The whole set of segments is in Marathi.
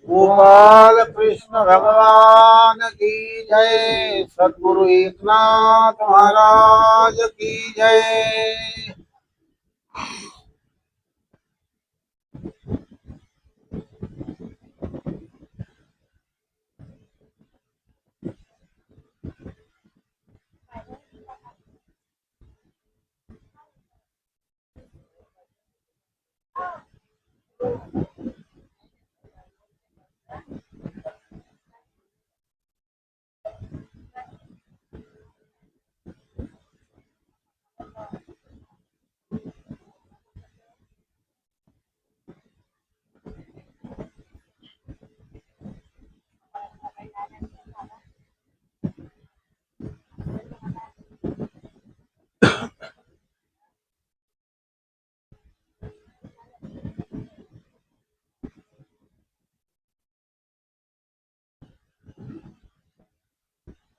गोपाल कृष्ण भगवान की जय। सद्गुरु एकनाथ महाराज की जय।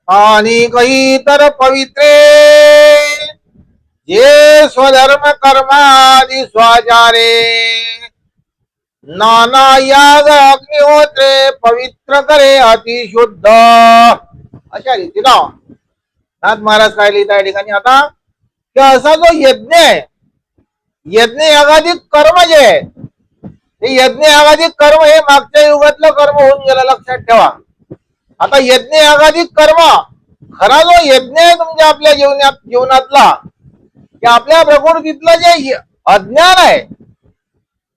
आणि काही तर पवित्रे जे स्वधर्म कर्मादि स्वाचारे नाना याग अग्निहोत्रे पवित्र करे अतिशुद्ध। अशा रीतीला नाथ महाराज काय लिहित या ठिकाणी आता की असा जो यज्ञ आहे, यज्ञ यागाधिक कर्म जे आहे ते यज्ञ यागाधिक कर्म हे मागच्या युगातलं कर्म होऊन गेलं, लक्षात ठेवा। आता यज्ञ यागाधिक कर्म खरा जो यज्ञ आहे तुमच्या आपल्या जीवनातला की आपल्या प्रकृतीतलं जे अज्ञान आहे,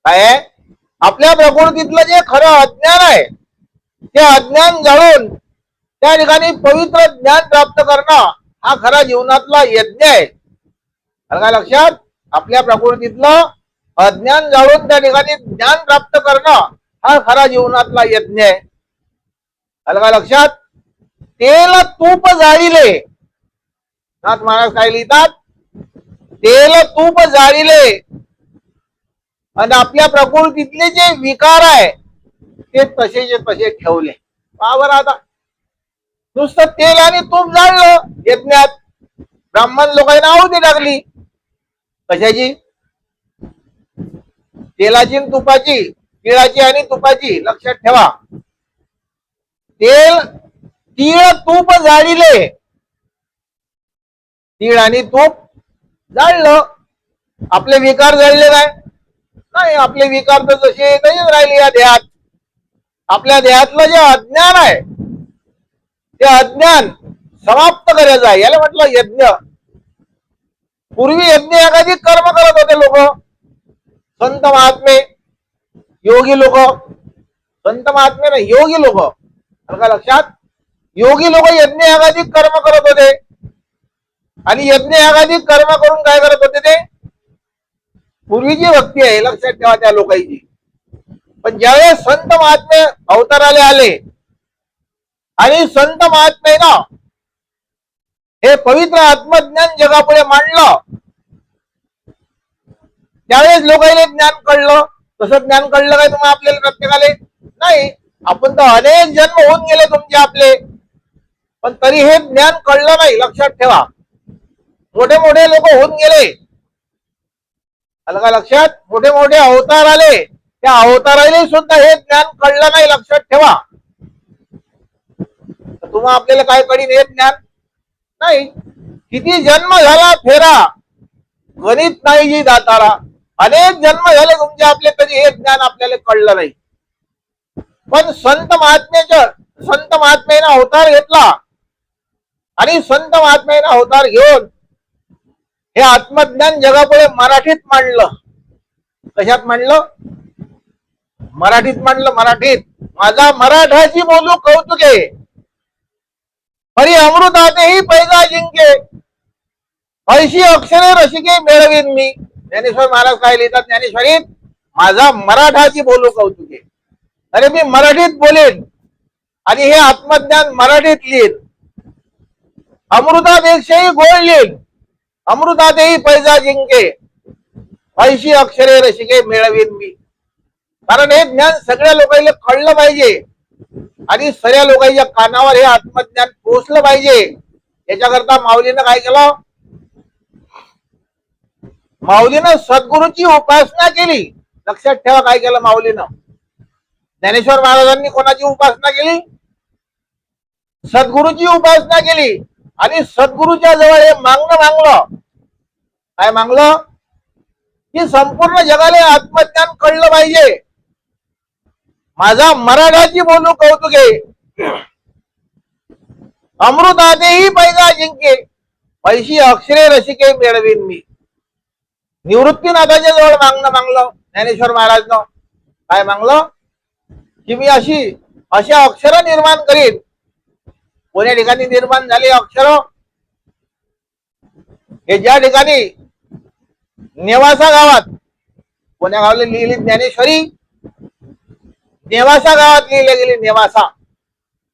काय आपल्या प्रकृतीतलं जे खरं अज्ञान आहे ते अज्ञान जाळून त्या ठिकाणी पवित्र ज्ञान प्राप्त करणं हा खरा जीवनातला यज्ञ आहे। काय लक्षात, आपल्या प्रकृतीतलं अज्ञान जाळून त्या ठिकाणी ज्ञान प्राप्त करणं हा खरा जीवनातला यज्ञ आहे। काय लक्षात, तेल तूप जाळिले, नाथ महाराज काय लिहितात, तेल तूप जाळिले आणि आपल्या प्रकृतीतले जे विकार आहे ते तसेचे तसे ठेवले। पावर आता नुसतं तेल आणि तूप जाळलं यज्ञात, ब्राह्मण लोकांना आहुती टाकली, कशाची, तेलाची आणि तुपाची, तिळाची आणि तुपाची। लक्षात ठेवा, तेल तीळ तूप जाळिले, तीळ आणि तूप जाळलं, आपले विकार जळले नाही, आपले विकार तर जसे तसेच राहिले या देहात। आपल्या देहातलं जे अज्ञान आहे ते अज्ञान समाप्त करायचं आहे, याला म्हटलं यज्ञ। पूर्वी यज्ञ एखादी कर्म करत होते लोक, संत महात्मे, योगी लोक, संत महात्मे नाही योगी लोक। का लक्षात, योगी लोक यज्ञ एखादी कर्म करत होते आणि यज्ञ एखादी कर्म करून काय करत होते ते पूर्वीची भक्ती आहे, लक्षात ठेवा त्या लोकांची। पण ज्यावेळेस संत महात्मे अवताराले आले आणि संत महात्मे ना हे पवित्र आत्मज्ञान जगापुढे मांडलं, त्यावेळेस लोकांना ज्ञान कळलं। तसं ज्ञान कळलं काय तुम्हाला आपल्याला प्रत्येकाले नाही, आपण तर अनेक जन्म होऊन गेले तुमचे आपले, पण तरी हे ज्ञान कळलं नाही, लक्षात ठेवा। मोठे मोठे लोक होऊन गेले, का लक्षात, मोठे मोठे अवतार आले, त्या अवताराला सुद्धा हे ज्ञान कळलं नाही, लक्षात ठेवा। तुम्हा आपल्याला काय कळीन हे ज्ञान नाही। किती जन्म झाला फेरा गणित नाही जी दातारा, अनेक जन्म झाले तुमचे आपले, तरी हे ज्ञान आपल्याला कळलं नाही। पण संत महात्म्याने अवतार घेतला आणि संत महात्म्याने अवतार घेऊन हे आत्मज्ञान जगापुढे मराठीत मांडलं। कशात मांडलं, मराठीत मांडलं। मराठीत, माझा मराठाची बोलू कौतुके, हरी अमृतातेही पैजा जिंके, ऐशी अक्षरे रसिके मिळवीन मी। ज्ञानेश्वर महाराज काय लिहितात ज्ञानेश्वरीत, माझा मराठाची बोलू कौतुके, अरे मी मराठीत बोलेन आणि हे आत्मज्ञान मराठीत लिहिन, अमृतापेक्षाही गोड लिहिन, अमृतातेही पैजा जिंके, ऐशी अक्षरे रसिके मिळवीन मी। कारण हे ज्ञान सगळ्या लोकांना कळलं पाहिजे आणि सगळ्या लोकांच्या कानावर हे आत्मज्ञान पोहोचलं पाहिजे, याच्याकरता माऊलीनं काय केलं, माऊलीनं सद्गुरूची उपासना केली. लक्षात ठेवा काय केलं माऊलीनं. ज्ञानेश्वर महाराजांनी कोणाची उपासना केली, सद्गुरूची उपासना केली. आणि सद्गुरूच्या जवळ हे मागणं, काय मागलं, की संपूर्ण जगाला आत्मज्ञान कळलं पाहिजे. माझा मराठाची बोलू कौतुके, अमृतातेही पैदा जिंके, पैशी अक्षरे रसिके मिळवीन मी. निवृत्तीनाथाच्या जवळ मागणं ज्ञानेश्वर महाराजनं. काय मागलं, की मी अशा अक्षर निर्माण करीन. कोण्या ठिकाणी निर्माण झाले अक्षर, हे ज्या ठिकाणी नेवासा गावात, कोण्या गावाला लिहिली ज्ञानेश्वरी, नेवासा गावात लिहिले गेली. नेवासा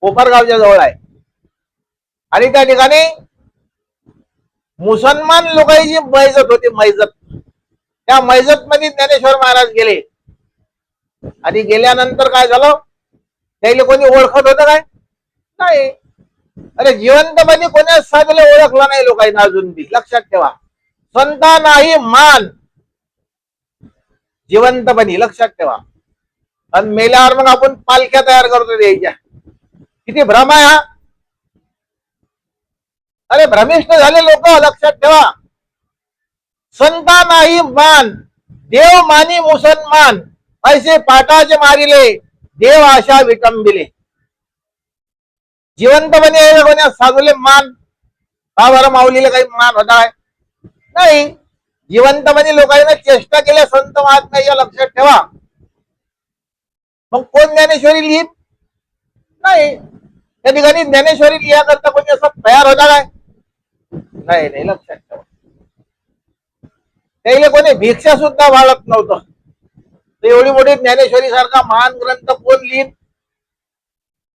कोपरगावच्या जवळ आहे. आणि त्या ठिकाणी मुसलमान लोकांची मैजत होती, मैजत. त्या मैजत मध्ये ज्ञानेश्वर महाराज गेले. आणि गेल्यानंतर काय झालं, त्याला कोणी ओळखत होतं काय, नाही. अरे जिवंतपणी कोणाच साधले ओळखलं नाही लोकांना अजून बी. लक्षात ठेवा, संता नाही मान जिवंतपणी. लक्षात ठेवा. आणि मेल्यावर मग आपण पालख्या तयार करतो द्यायच्या. किती भ्रम आहे हा. अरे भ्रमिष्ठ झाले लोक. लक्षात ठेवा, संता नाही मान, देव मानी मुसलमान, ऐसे पाटाचे मारिले, देव आशा विटंबिले. जिवंतपणे कोण्या साधूले मान, का बरं माऊलीला काही मान होता नाही. जिवंतपणे लोकांना चेष्टा केल्या संत महात्म्याच्या. लक्षात ठेवा. मग कोण ज्ञानेश्वरी लिहित नाही. त्या ठिकाणी ज्ञानेश्वरी लिहा करता कोणी असं तयार होता काय, नाही. लक्षात ठेवा, त्याला कोणी भिक्षा सुद्धा वाढत नव्हतं. एवढी मोठी ज्ञानेश्वरी सारखा महान ग्रंथ कोण लिहित.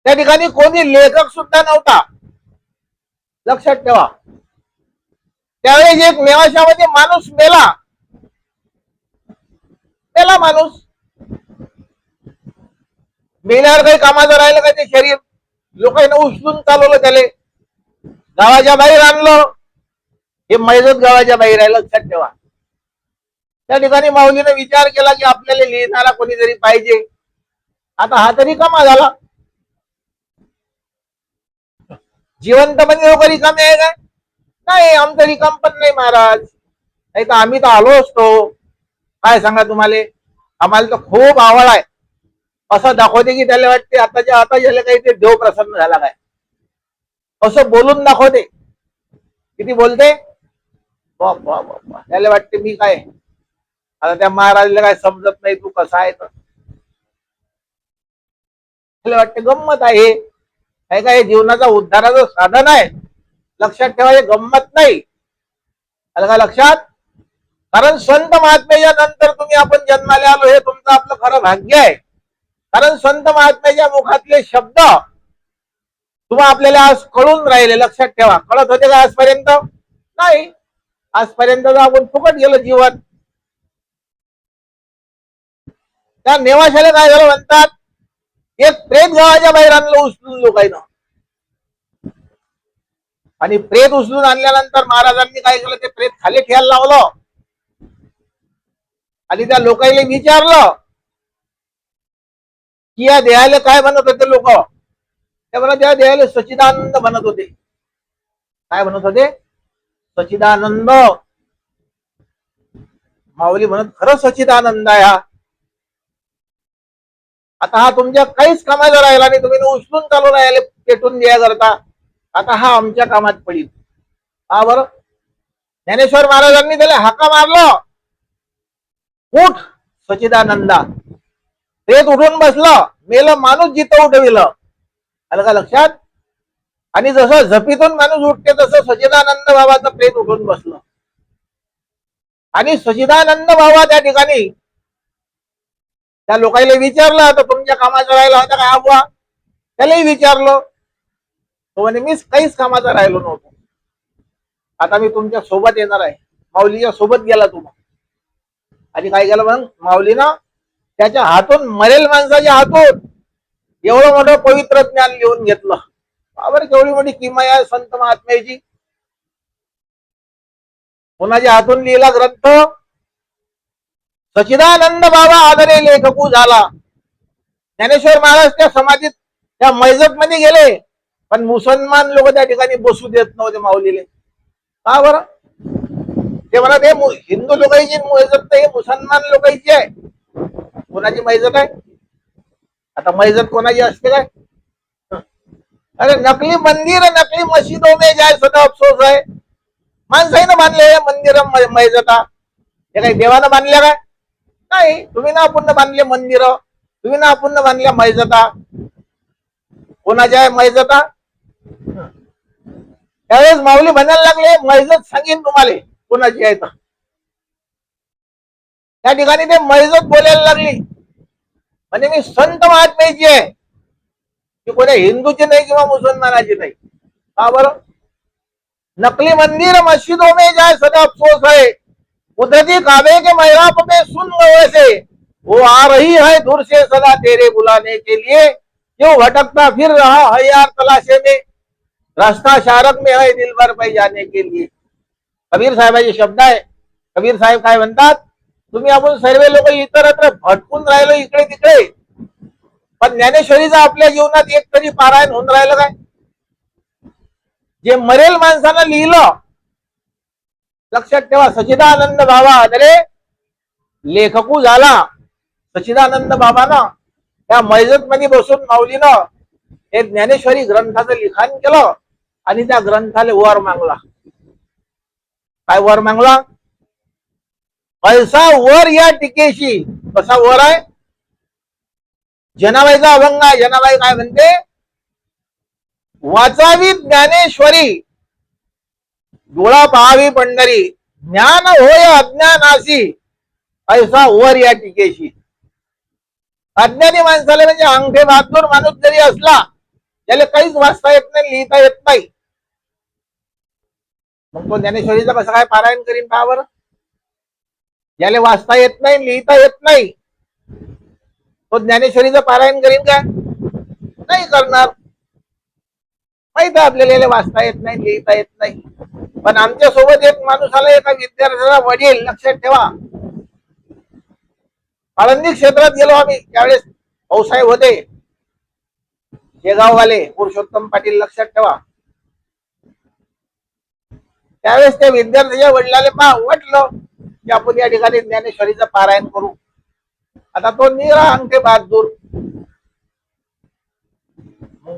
त्या ठिकाणी कोणी लेखक सुद्धा नव्हता. लक्षात ठेवा. त्यावेळेस एक नेवाशामध्ये माणूस मेला माणूस. मेल्यावर काही कामाचं राहिलं का ते शरीर, लोकांना उचलून चालवलं, त्याला गावाच्या बाहेर आणलं. हे मैजत गावाच्या बाहेर आहे. लक्षात ठेवा. त्या ठिकाणी माऊलीने विचार केला की आपल्याला लिहिणारा कोणीतरी पाहिजे. आता हा तरी कामा झाला. जिवंतपणे लोक रिकामे आहे काय, नाही. आमचं रिकाम पण नाही महाराज. नाही तर आम्ही तर आलो असतो. काय सांगा तुम्हाला, आम्हाला तर खूप आवड आहे. असं दाखवते की त्याला वाटते आताच्या आता झालं काही ते देव प्रसन्न झाला काय, असं बोलून दाखवते. किती बोलते, त्याला वाटते मी काय. आता त्या महाराजला काय समजत नाही तू कसा आहे तर. त्याला वाटते गंमत आहे. काय काय जीवनाचा उद्धाराचं साधन आहे. लक्षात ठेवा, हे गंमत नाही. आलं का लक्षात. कारण संत महात्म्याच्या नंतर तुम्ही आपण जन्माला आलो, हे तुमचं आपलं खरं भाग्य आहे. कारण संत महात्म्याच्या मुखातले शब्द तुम्हाला आपल्याला आज कळून राहिले. लक्षात ठेवा. कळत होते का आजपर्यंत, नाही. आजपर्यंत आपण फुकट गेलो जीवन. त्या नेवाशाला काय झालं म्हणतात, एक प्रेत गावाच्या बाहेर आणलं उचलून लोकांना. आणि प्रेत उचलून आणल्यानंतर महाराजांनी काय केलं, ते प्रेत खाली ठेवायला लावलं. आणि त्या लोकांना विचारलं की या देहाला काय म्हणत होते लोक. त्या म्हणत त्या देहाला सच्चिदानंद म्हणत होते. काय म्हणत होते, सच्चिदानंद. माऊली म्हणत खरं सच्चिदानंद आहे हा. आता हा तुमच्या काहीच कामाचा राहिला नाही. तुम्ही उचलून चालू राहिले पेटून द्या करता. आता हा आमच्या कामात पडील. हा बरं. ज्ञानेश्वर महाराजांनी त्याला हाका मारलं, उठ सच्चिदानंदा. प्रेत उठून बसलं. मेलं माणूस जिथं उठविलं. आलं का लक्षात. आणि जसं झपीतून माणूस उठते तसं सच्चिदानंद बाबाचं प्रेत उठून बसलं. आणि सच्चिदानंद बाबा त्या ठिकाणी त्या लोकांना विचारलं, आता तुमच्या कामाचा राहिला होता काय बुवा. त्यालाही विचारलं. तो म्हणे मी काहीच कामाचा राहिलो नव्हतो. आता मी तुमच्या सोबत येणार आहे. माऊलीच्या सोबत गेला तुम्हा. आणि काय केलं मग माऊलीनं, त्याच्या हातून, मरेल माणसाच्या हातून एवढं मोठं पवित्र ज्ञान लिहून घेतलं. बरं केवढी मोठी किमया आहे संत महात्म्याची. कोणाच्या हातून लिहिला ग्रंथ? सच्चिदानंद बाबा आदरे लेखकू झाला. ज्ञानेश्वर महाराज त्या समाधीत त्या मैजत मध्ये गेले, पण मुसलमान लोक त्या ठिकाणी बसू देत नव्हते माऊलीले. का बरं? ते म्हणा ते हिंदू लोकांची मैजत हे मुसलमान लोकांची आहे. कोणाची मैजत आहे? आता मैजत कोणाची असते काय? अरे नकली मंदिर नकली मस्जिदों में जाए सदा अफसोस आहे. माणसाईनं बांधले मंदिर मैजता. हे काही देवानं बांधल्या काय? नाही. तुम्ही ना आपण बांधले मंदिर, तुम्ही ना आपण बांधल्या मैजता. कोणाच्या आहे मैजता? त्यावेळेस माऊली म्हणायला लागले मैजत सांगेन तुम्हाला कोणाची आहे तर. त्या ठिकाणी ते मैजत बोलायला लागली. म्हणजे मी संत महात्म्याची आहे, की कोणा हिंदूची नाही किंवा मुसलमानाची नाही. का बरं? नकली मंदिर मस्जिदों में जाए सदा अफसोस है, कुदरती काबे के महराब में सुन वैसे वो आ रही है दूर से सदा तेरे बुलाने के लिए, क्यों भटकता फिर रहा है यार तलाशे में, रास्ता शारक में है दिल भर पे जाने के लिए. कबीर साहेबाचे शब्द आहे. कबीर साहेब काय म्हणतात? तुम्ही आपण सर्व लोक इतरत्र भटकून राहिलो इकडे तिकडे, पण ज्ञानेश्वरीचं आपल्या जीवनात एक तरी पारायण होऊन राहिलं काय? जे मरेल माणसानं लिहिलं, लक्षात ठेवा. सच्चिदानंद बाबा आदरे लेखकू झाला. सच्चिदानंद बाबानं त्या मैजत मध्ये बसून माऊलीनं हे ज्ञानेश्वरी ग्रंथाचं लिखाण केलं आणि त्या ग्रंथाला वर मागला. काय वर मागला? पैसा वर या टिकेशी. कसा वर आहे? जनाबाईचा अभंग आहे. जनाबाई काय म्हणते? वाचावी ज्ञानेश्वरी, डोळा पाहावी पंढरी, ज्ञान होय अज्ञानासी, ऐसा वर या टिकेशी. अज्ञानी माणसाला म्हणजे अंगठे बहादूर माणूस जरी असला, त्याला काहीच वाचता येत नाही, लिहिता येत नाही, मग तो ज्ञानेश्वरीचं कसं काय पारायण करीन? पहा बरं. ज्याला वाचता येत नाही, लिहिता येत नाही, तो ज्ञानेश्वरीचं पारायण करीन का? नाही करणार. माहित आहे आपल्याला वाचता येत नाही, लिहिता येत नाही. पण आमच्या सोबत एक माणूस आला, एका विद्यार्थ्याला वडील. लक्षात ठेवा. आळंदी क्षेत्रात गेलो आम्ही, त्यावेळेस भाऊसाहेब होते शेगाववाले, पुरुषोत्तम पाटील. लक्षात ठेवा. त्यावेळेस त्या विद्यार्थ्याच्या वडिलाला वाटलं की आपण या ठिकाणी ज्ञानेश्वरीचं पारायण करू. आता तो निरा अंगठे बहादूर.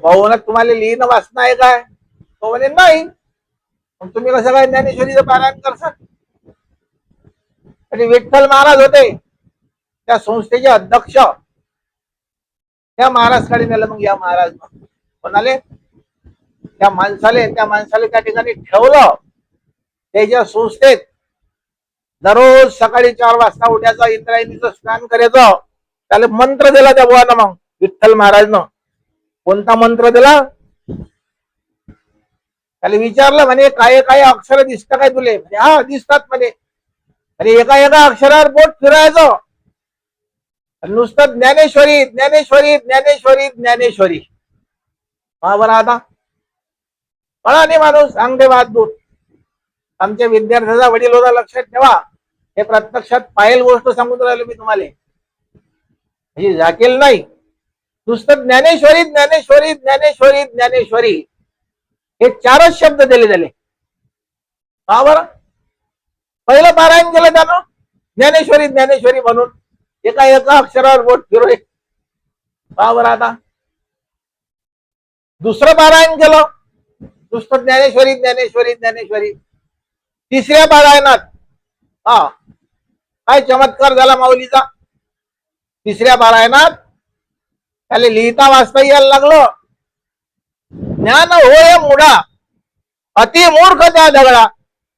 भाऊ ना तुम्हाला लिहिणं वाचणं आहे काय? तो म्हणे नाही. मग तुम्ही कसं काय ज्ञानेश्वरीचं पारायण करसाल? आणि विठ्ठल महाराज होते त्या संस्थेचे अध्यक्ष. त्या महाराजकडे नेलं. मग या महाराज म्हणाले त्या माणसाले त्या ठिकाणी ठेवलं. त्याच्या संस्थेत दररोज सकाळी 4 वाजता उठायचं, इंद्रायणीचं स्नान करायचं. त्याला मंत्र दिला त्या बुवानं. मग विठ्ठल महाराजनं कोणता मंत्र दिला? त्याला विचारलं म्हणे काय काय अक्षर दिसतं काय तुले? हा दिसतात म्हणे. आणि एका एका अक्षरावर बोट फिरायचं, नुसतं ज्ञानेश्वरी ज्ञानेश्वरी ज्ञानेश्वरी ज्ञानेश्वरी. हा बरं. आता कळा नाही माणूस अंगठे बहादूर. आमच्या विद्यार्थ्याचा वडील होता. लक्षात ठेवा. हे प्रत्यक्षात पायल गोष्ट सांगून राहिलो मी तुम्हाला, म्हणजे झाकेल नाही. नुसतं ज्ञानेश्वरी ज्ञानेश्वरी ज्ञानेश्वरी ज्ञानेश्वरी हे 4च शब्द दिले झाले. का बरं? पहिलं पारायण केलं त्यानं ज्ञानेश्वरी ज्ञानेश्वरी म्हणून, एका एका अक्षरावर बोट फिरोय. का बरं? आता दुसरं पारायण केलं नुसतं ज्ञानेश्वरी ज्ञानेश्वरी ज्ञानेश्वरी. तिसऱ्या पारायणात काय चमत्कार झाला माऊलीचा? तिसऱ्या पारायणात त्याला लिहिता वाचता यायला लागलं. ज्ञान होय मुडा, अति मूर्ख त्या दगडा,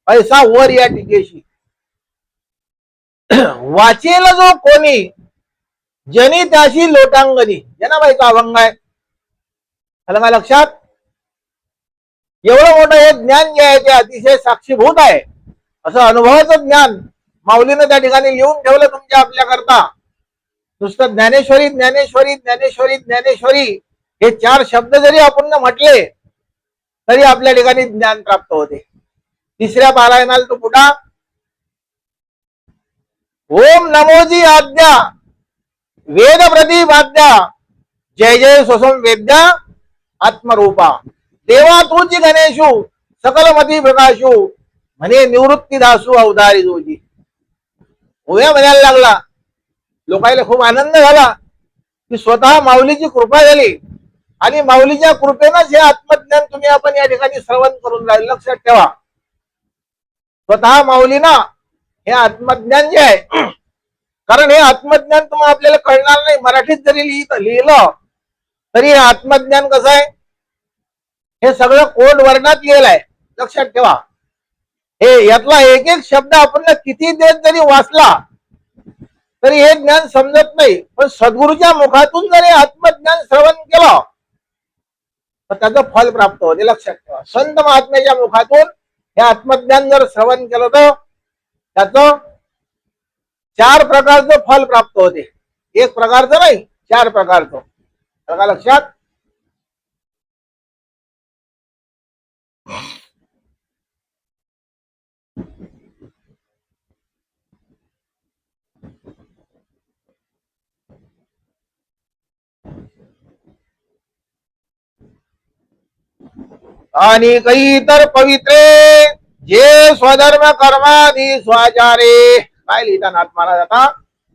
ऐसा वर या टिकेशी. वाचेल जो कोणी, जनी त्याशी लोटांगणी. जनाबाईचा अभंग आहे. आलं का लक्षात? एवढं मोठं हे ज्ञान जे आहे ते अतिशय साक्षीभूत आहे. असं अनुभवाचं ज्ञान माऊलीनं त्या ठिकाणी लिहून ठेवलं तुमच्या आपल्या करता. नुसतं ज्ञानेश्वरी ज्ञानेश्वरी ज्ञानेश्वरी ज्ञानेश्वरी हे 4 शब्द जरी आपण म्हटले तरी आपल्या ठिकाणी ज्ञान प्राप्त होते. तिसऱ्या पारायणाला तो पुढा ओम नमोजी आज्ञा वेद प्रदीप आज्ञा जय जय स्वसम वेद्या आत्मरूपा देवा तुझी गणेशू सकल मती प्रकाशू म्हणे निवृत्ती दासू अवधारी जोजी. होया म्हणायला लागला. लोकांना खूप आनंद झाला की स्वतः माऊलीची कृपा झाली आणि माऊलीच्या कृपेनंच हे आत्मज्ञान तुम्ही आपण या ठिकाणी श्रवण करून राहिले. लक्षात ठेवा, स्वतः माऊलीना हे आत्मज्ञान जे आहे, कारण हे आत्मज्ञान तुम्हाला आपल्याला कळणार नाही. मराठीत जरी लिहिलं तरी हे आत्मज्ञान कसं आहे, हे सगळं कोड वर्णात लिहिलं आहे. लक्षात ठेवा, हे यातला एक एक शब्द आपण किती देत जरी वाचला तरी हे ज्ञान समजत नाही. पण सद्गुरूच्या मुखातून जर हे आत्मज्ञान श्रवण केलं तर त्याचं फल प्राप्त होते. लक्षात ठेवा, संत महात्म्याच्या मुखातून हे आत्मज्ञान जर श्रवण केलं तर त्याचं 4 प्रकारचं फल प्राप्त होते. एक प्रकारचं नाही, 4 प्रकारचं. बघा लक्षात. आणि काही इतर पवित्रे जे स्वधर्म कर्मादी स्वाचारे. काय लिहिता नाथ महाराज आता,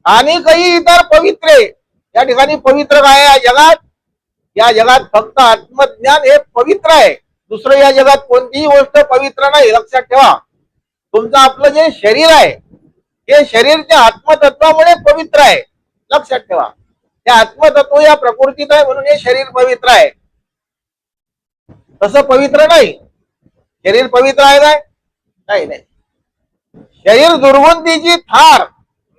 आणि काही इतर पवित्रे. या ठिकाणी पवित्र काय आहे या जगात? या जगात फक्त आत्मज्ञान हे पवित्र आहे. दुसरं या जगात कोणतीही गोष्ट पवित्र नाही. लक्षात ठेवा, तुमचं आपलं जे शरीर आहे हे शरीर त्या आत्मतत्वामुळे पवित्र आहे. लक्षात ठेवा, ते आत्मतत्व या प्रकृतीत आहे म्हणून हे शरीर पवित्र आहे. तसं पवित्र नाही. शरीर पवित्र आहे काय? नाही नाही. शरीर दुर्गुंतीची थार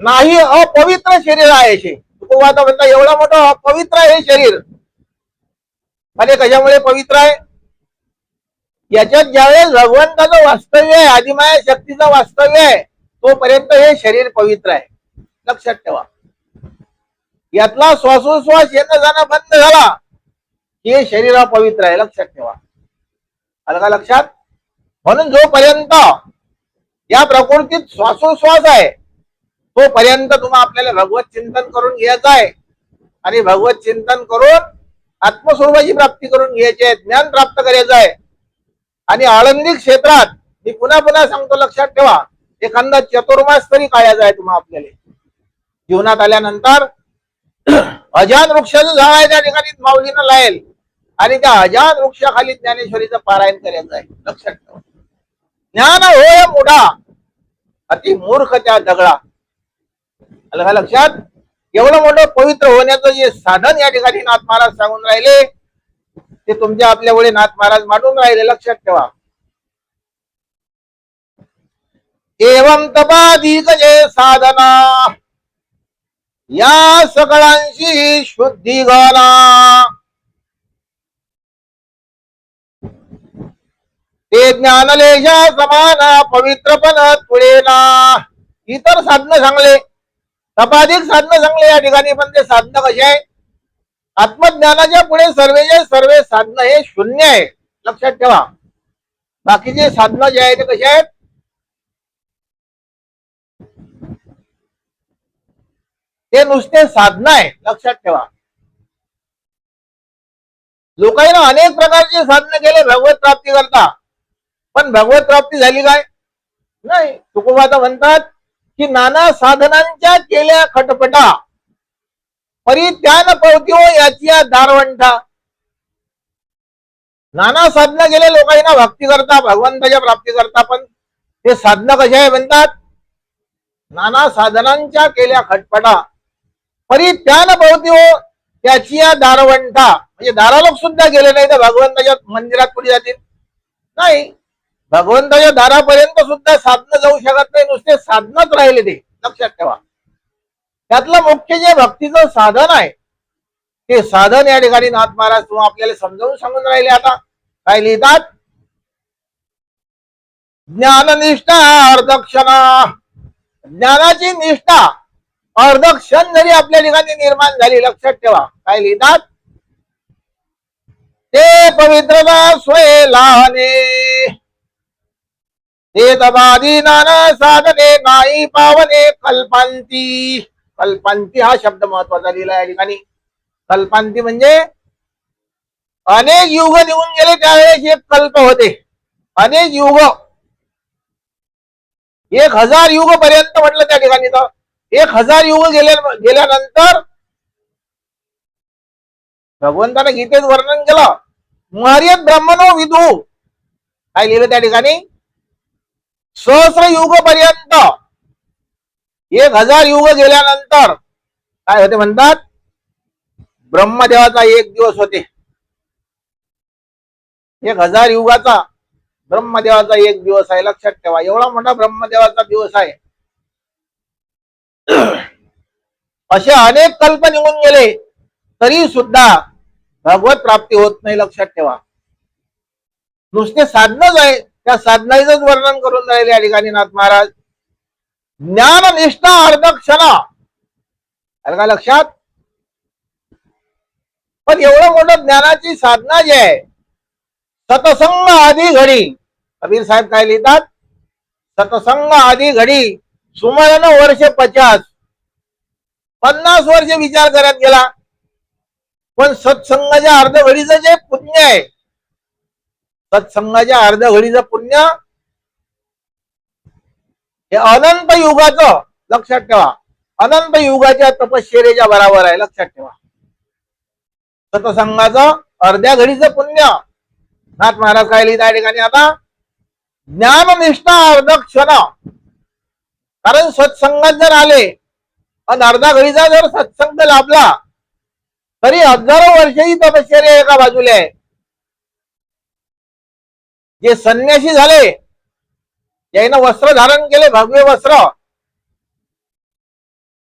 नाही, अपवित्र शरीर आहे. आता म्हणता एवढं मोठं अपवित्र आहे हे शरीर. आणि कशामुळे पवित्र आहे? याच्यात ज्यावेळेस भगवंताचं वास्तव्य आहे, आदिमाया शक्तीचं वास्तव्य आहे, तोपर्यंत हे शरीर पवित्र आहे. लक्षात ठेवा, यातला श्वासोश्वास येणं जाणं बंद झाला की हे शरीर अपवित्र आहे. लक्षात ठेवा, आलं का लक्षात? म्हणून जोपर्यंत या प्रकृतीत श्वासोश्वास आहे तोपर्यंत तुम्हाला आपल्याला भगवत चिंतन करून घ्यायचं आहे. आणि भगवत चिंतन करून आत्मस्वरूपाची प्राप्ती करून घ्यायची आहे, ज्ञान प्राप्त करायचं आहे. आणि आळंदी क्षेत्रात मी पुन्हा पुन्हा सांगतो, लक्षात ठेवा, एखादा चतुर्मास तरी काढायचा आहे तुम्हाला. आपल्याला जीवनात आल्यानंतर अजान वृक्षाचं झाड आहे त्या ठिकाणी माऊलीनं लायेल आणि त्या अजान वृक्षाखाली ज्ञानेश्वरीचं पारायण करायचं आहे. लक्षात ठेवा, ज्ञान होय मुढा अति मूर्ख त्या दगडा. आलं का लक्षात? एवढं मोठं पवित्र होण्याचं जे साधन या ठिकाणी नाथ महाराज सांगून राहिले ते तुमच्या आपल्यामुळे नाथ महाराज मांडून राहिले. लक्षात ठेवा, एवं तपाधिक जे साधना या सकळांशी शुद्धी गाला. ते ज्ञानलेशा समान पवित्रपण पुढे ना. इतर साधनं सांगले, तपाधिक साधनं सांगले या ठिकाणी, पण ते साधनं कसे आहे? आत्मज्ञानाच्या पुढे सर्वे साधनं हे शून्य आहे. लक्षात ठेवा, बाकीचे साधनं जे आहे ते कसे आहेत? ते नुसते साधनं आहे. लक्षात ठेवा, लोकांना अनेक प्रकारचे साधनं केले भगवत प्राप्ती करता, पण भगवत प्राप्ती झाली काय? नाही. तुकोबा म्हणतात की नाना साधनांच्या केल्या खटपटा परी त्यान पवती हो याची दारवंठा. नाना साधना केले लोकांना भक्ती करता, भगवंताच्या प्राप्ती करता, पण ते साधना कशा आहे म्हणतात? नाना साधनांच्या केल्या खटपटा परी त्यान पवती हो त्याची दारवंठा. म्हणजे दारालोक सुद्धा गेले नाही तर भगवंताच्या मंदिरात कुठे जातील? नाही. भगवंताच्या दारापर्यंत सुद्धा साधनं जाऊ शकत नाही, नुसते साधनच राहिले ते. लक्षात ठेवा, त्यातलं मुख्य जे भक्तीचं साधन आहे ते साधन या ठिकाणी नाथ महाराज तुम्हाला आपल्याला समजावून सांगून राहिले. आता काय लिहितात? ज्ञाननिष्ठा अर्धक्षणा. ज्ञानाची निष्ठा अर्धक्षण जरी आपल्या ठिकाणी निर्माण झाली, लक्षात ठेवा, काय लिहितात? ते पवित्रता स्वये लहाने, ते तपादी नाना साधने नाही पावने कल्पांती. कल्पांती हा शब्द महत्वाचा लिहिला या ठिकाणी. कल्पांती म्हणजे अनेक युग निघून गेले त्यावेळेस एक कल्प होते. अनेक युग, 1000 युग पर्यंत म्हटलं त्या ठिकाणी. तर 1000 युग गेल्यानंतर भगवंताने गीतेत वर्णन केलं. मर्याद ब्रह्मणो विदू, काय लिहिलं त्या ठिकाणी? सहस्र युग पर्यंत, 1000 युग गेल्यानंतर काय होते म्हणतात? ब्रह्मदेवाचा एक दिवस होते. 1000 युगाचा ब्रह्मदेवाचा एक दिवस आहे. लक्षात ठेवा, एवढा मोठा ब्रह्मदेवाचा दिवस आहे. असे अनेक कल्प निघून गेले तरी सुद्धा भगवत प्राप्ती होत नाही. लक्षात ठेवा, नुसते साधनच आहे. त्या साधनाचं वर्णन करून राहिले या ठिकाणी नाथ महाराज. ज्ञान निष्ठा अर्धक्षण, आलं का लक्षात? पण एवढं मोठं ज्ञानाची साधना जी आहे, सतसंग आधी घडी, कबीर साहेब काय लिहितात? सतसंग आधी घडी सुमरण वर्ष 50 वर्ष विचार करत गेला. पण सत्संगाच्या अर्ध घडीचं जे पुण्य आहे, सत्संगाच्या अर्ध घडीचं पुण्य हे अनंत युगाचं, लक्षात ठेवा, अनंत युगाच्या तपश्चर्येच्या बरोबर आहे. लक्षात ठेवा, सत्संगाचं अर्ध्या घडीचं पुण्य. नाथ महाराज काय लिहित आहे ठिकाणी आता? ज्ञाननिष्ठा अर्धक्षण. कारण सत्संगात जर आले आणि अर्धा घडीचा जर सत्संग लाभला तरी हजारो वर्षही तपश्चर्या एका बाजूला आहे. जे संन्यासी झाले, त्यानं वस्त्र धारण केले, भगवे वस्त्र,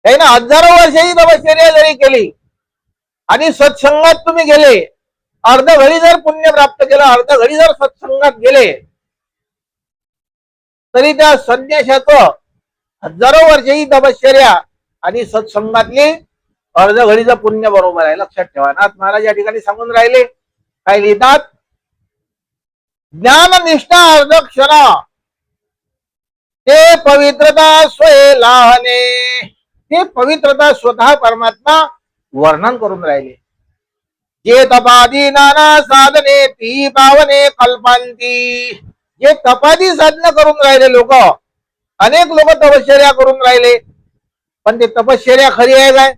त्यानं हजारो वर्षही तपश्चर्या जरी केली आणि सत्संगात तुम्ही गेले, अर्ध घडी जर पुण्य प्राप्त केलं, अर्ध घडी जर सत्संगात गेले, तरी त्या संन्यासाचं हजारो वर्षही तपश्चर्या आणि सत्संगातली अर्ध घडीचं पुण्य बरोबर आहे. लक्षात ठेवा, नाथ महाराज या ठिकाणी सांगून राहिले. काय लिहितात? ज्ञाननिष्ठा अर्धक्षण, ते पवित्रता स्वये लहाने. ते पवित्रता स्वतः परमात्मा वर्णन करून राहिले. जे तपादी नाना साधने ती पावने कल्पांती. जे तपादी साधना करून राहिले लोक, अनेक लोक तपश्चर्या करून राहिले, पण ते तपश्चर्या खरी आहे काय?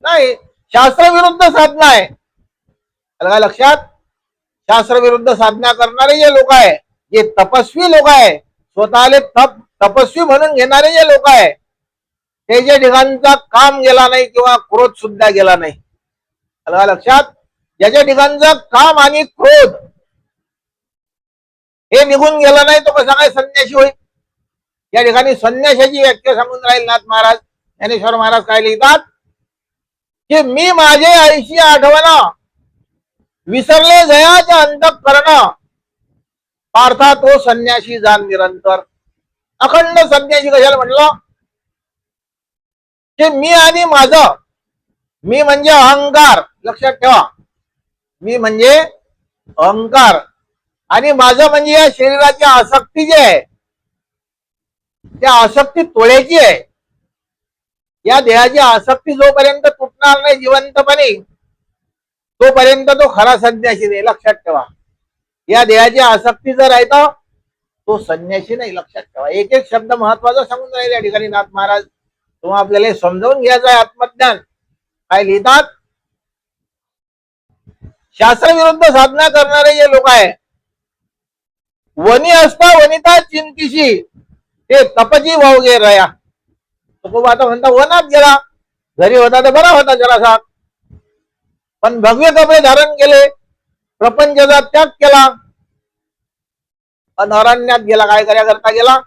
नाही, शास्त्रविरुद्ध साधना आहे. काय लक्षात? शास्त्रविरुद्ध साधना करणारे जे लोक आहे, जे तपस्वी लोक आहे, स्वतःले तपस्वी म्हणून घेणारे जे लोक आहे, ते जे ठिकाणचा काम गेला नाही किंवा क्रोध सुद्धा गेला नाही. काय लक्षात? ज्याच्या ठिकाणचा काम आणि क्रोध हे निघून गेलं नाही, तो कसा काय संन्यासी होईल? या ठिकाणी संन्यासाची व्याख्या सांगून राहील नाथ महाराज. ज्ञानेश्वर महाराज काय लिहितात? की मी माझे आईशी आठवण, विसरले जयाचे अंतःकरण, पार्था तो संन्यासी जाण निरंतर. अखंड संन्यासी कशाला म्हणलं? की मी आणि माझं, मी म्हणजे अहंकार. लक्षात ठेवा, मी म्हणजे अहंकार आणि माझं म्हणजे या शरीराची आसक्ती जी आहे, त्या आसक्ती तोडायची आहे. या देहाची आसक्ती जोपर्यंत तुटणार नाही जिवंतपणे, तोपर्यंत तो खरा संन्यासी नाही. लक्षात ठेवा, या देहाची आसक्ती जर आहे तर तो संन्यासी नाही. लक्षात ठेवा, एक एक शब्द महत्वाचा सांगून राहिले या ठिकाणी नाथ महाराज. तुम्हाला आपल्याला समजावून घ्यायचं आहे आत्मज्ञान. काय लिहितात? शास्त्रविरुद्ध साधना करणारे जे लोक आहे, वनी असता वनिता चिंतिशी, ते तपजी वावगे रया. तुकोबा आता म्हणता वनात गेला, घरी होता तर बरा होता जरासा, पण भगवे कपडे धारण केले, प्रपंचाचा त्याग केला, अरण्यात गेला. काय करता गेला?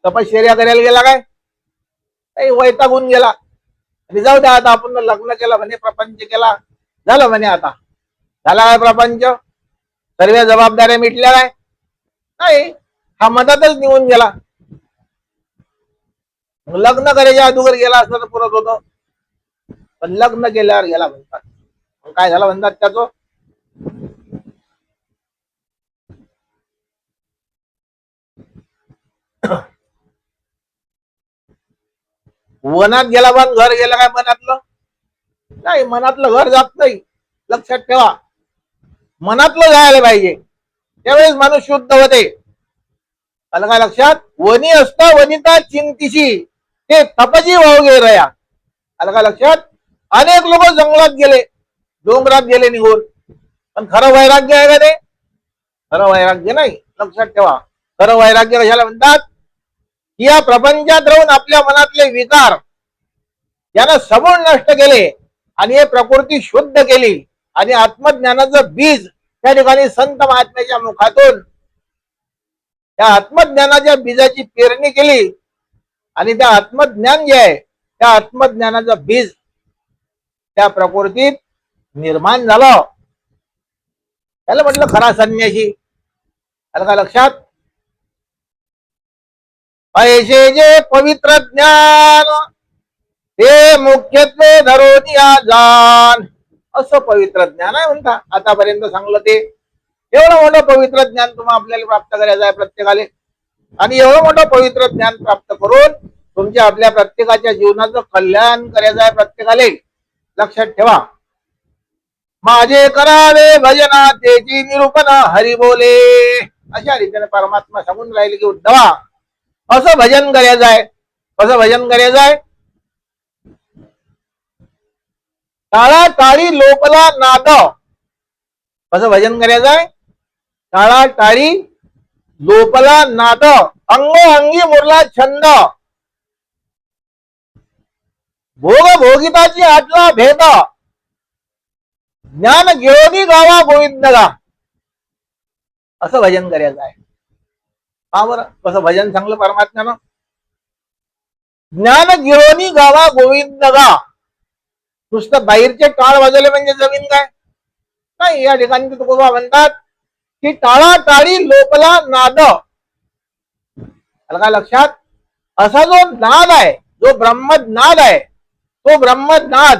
तपश्चर्या करायला गेला काय? काही वैतागून गेला आणि जाऊ द्या आता आपण लग्न केलं म्हणे, प्रपंच केला, झालं म्हणे, आता झाला काय प्रपंच? सर्व जबाबदाऱ्या मिटल्या काय? नाही, हा मधातच निघून गेला. लग्न करायच्या अगोदर गेला असता तर पुरत होतं, पण लग्न केल्यावर गेला म्हणतात. काय झालं म्हणतात त्याचं? वनात गेला पण घर गेलं काय मनातलं? नाही, मनातलं घर जात नाही. लक्षात ठेवा, मनातलं जायला पाहिजे, त्यावेळेस माणूस शुद्ध होते. आलं काय लक्षात? वनी असता वनिता चिंतिशी, ते तपजी वाहू गे रया. आलं काय लक्षात? अनेक लोक जंगलात गेले, डोंगरात गेले निघून, पण खरं वैराग्य आहे का ते? खरं वैराग्य नाही. लक्षात ठेवा, खरं वैराग्य कशाला म्हणतात? या प्रपंचात राहून आपल्या मनातले विकार यानं समूळ नष्ट केले आणि हे प्रकृती शुद्ध केली आणि आत्मज्ञानाचं बीज त्या ठिकाणी संत महात्म्याच्या मुखातून त्या आत्मज्ञानाच्या बीजाची पेरणी केली आणि त्या आत्मज्ञान जे आहे त्या आत्मज्ञानाचं बीज त्या प्रकृतीत निर्माण झालं. त्याला म्हटलं खरा संन्यासी. आलं का लक्षात? ऐसे जे पवित्र ज्ञान ते मुख्यत्वे धरून या जाण, असं पवित्र ज्ञान आहे म्हणता. आतापर्यंत सांगलं ते एवढं मोठं पवित्र ज्ञान तुम्हाला आपल्याला प्राप्त करायचं आहे प्रत्येकाले, आणि एवढं मोठं पवित्र ज्ञान प्राप्त करून तुमच्या आपल्या प्रत्येकाच्या जीवनाचं कल्याण करायचं आहे प्रत्येकाले. लक्षात ठेवा, माझे करावे भजना त्याची निरूपण हरी बोले, अशा रीतीने परमात्मा सांगून राहिले की उद्धवा असं भजन करायचं आहे. कसं भजन करायचं आहे? टाळा टाळी लोपला नाद. कसं भजन करायचं आहे? टाळा टाळी लोपला नाद, अंग अंगी मुरला छंद, भोग भोगिताची आटला भेद, ज्ञान घेऊनी गावा गोविंदगा. असं भजन करायचं आहे. का बरं? कसं भजन सांगलं परमात्म्यानं? ज्ञान घेऊनी गावा गोविंदगा. नुसतं बाहेरचे टाळ वाजवले म्हणजे जमीन काय? नाही. या ठिकाणी तुकोबा म्हणतात की टाळा टाळी लोपला नाद. का लक्षात? असा जो नाद आहे, जो ब्रह्मनाद आहे, तो ब्रह्मनाद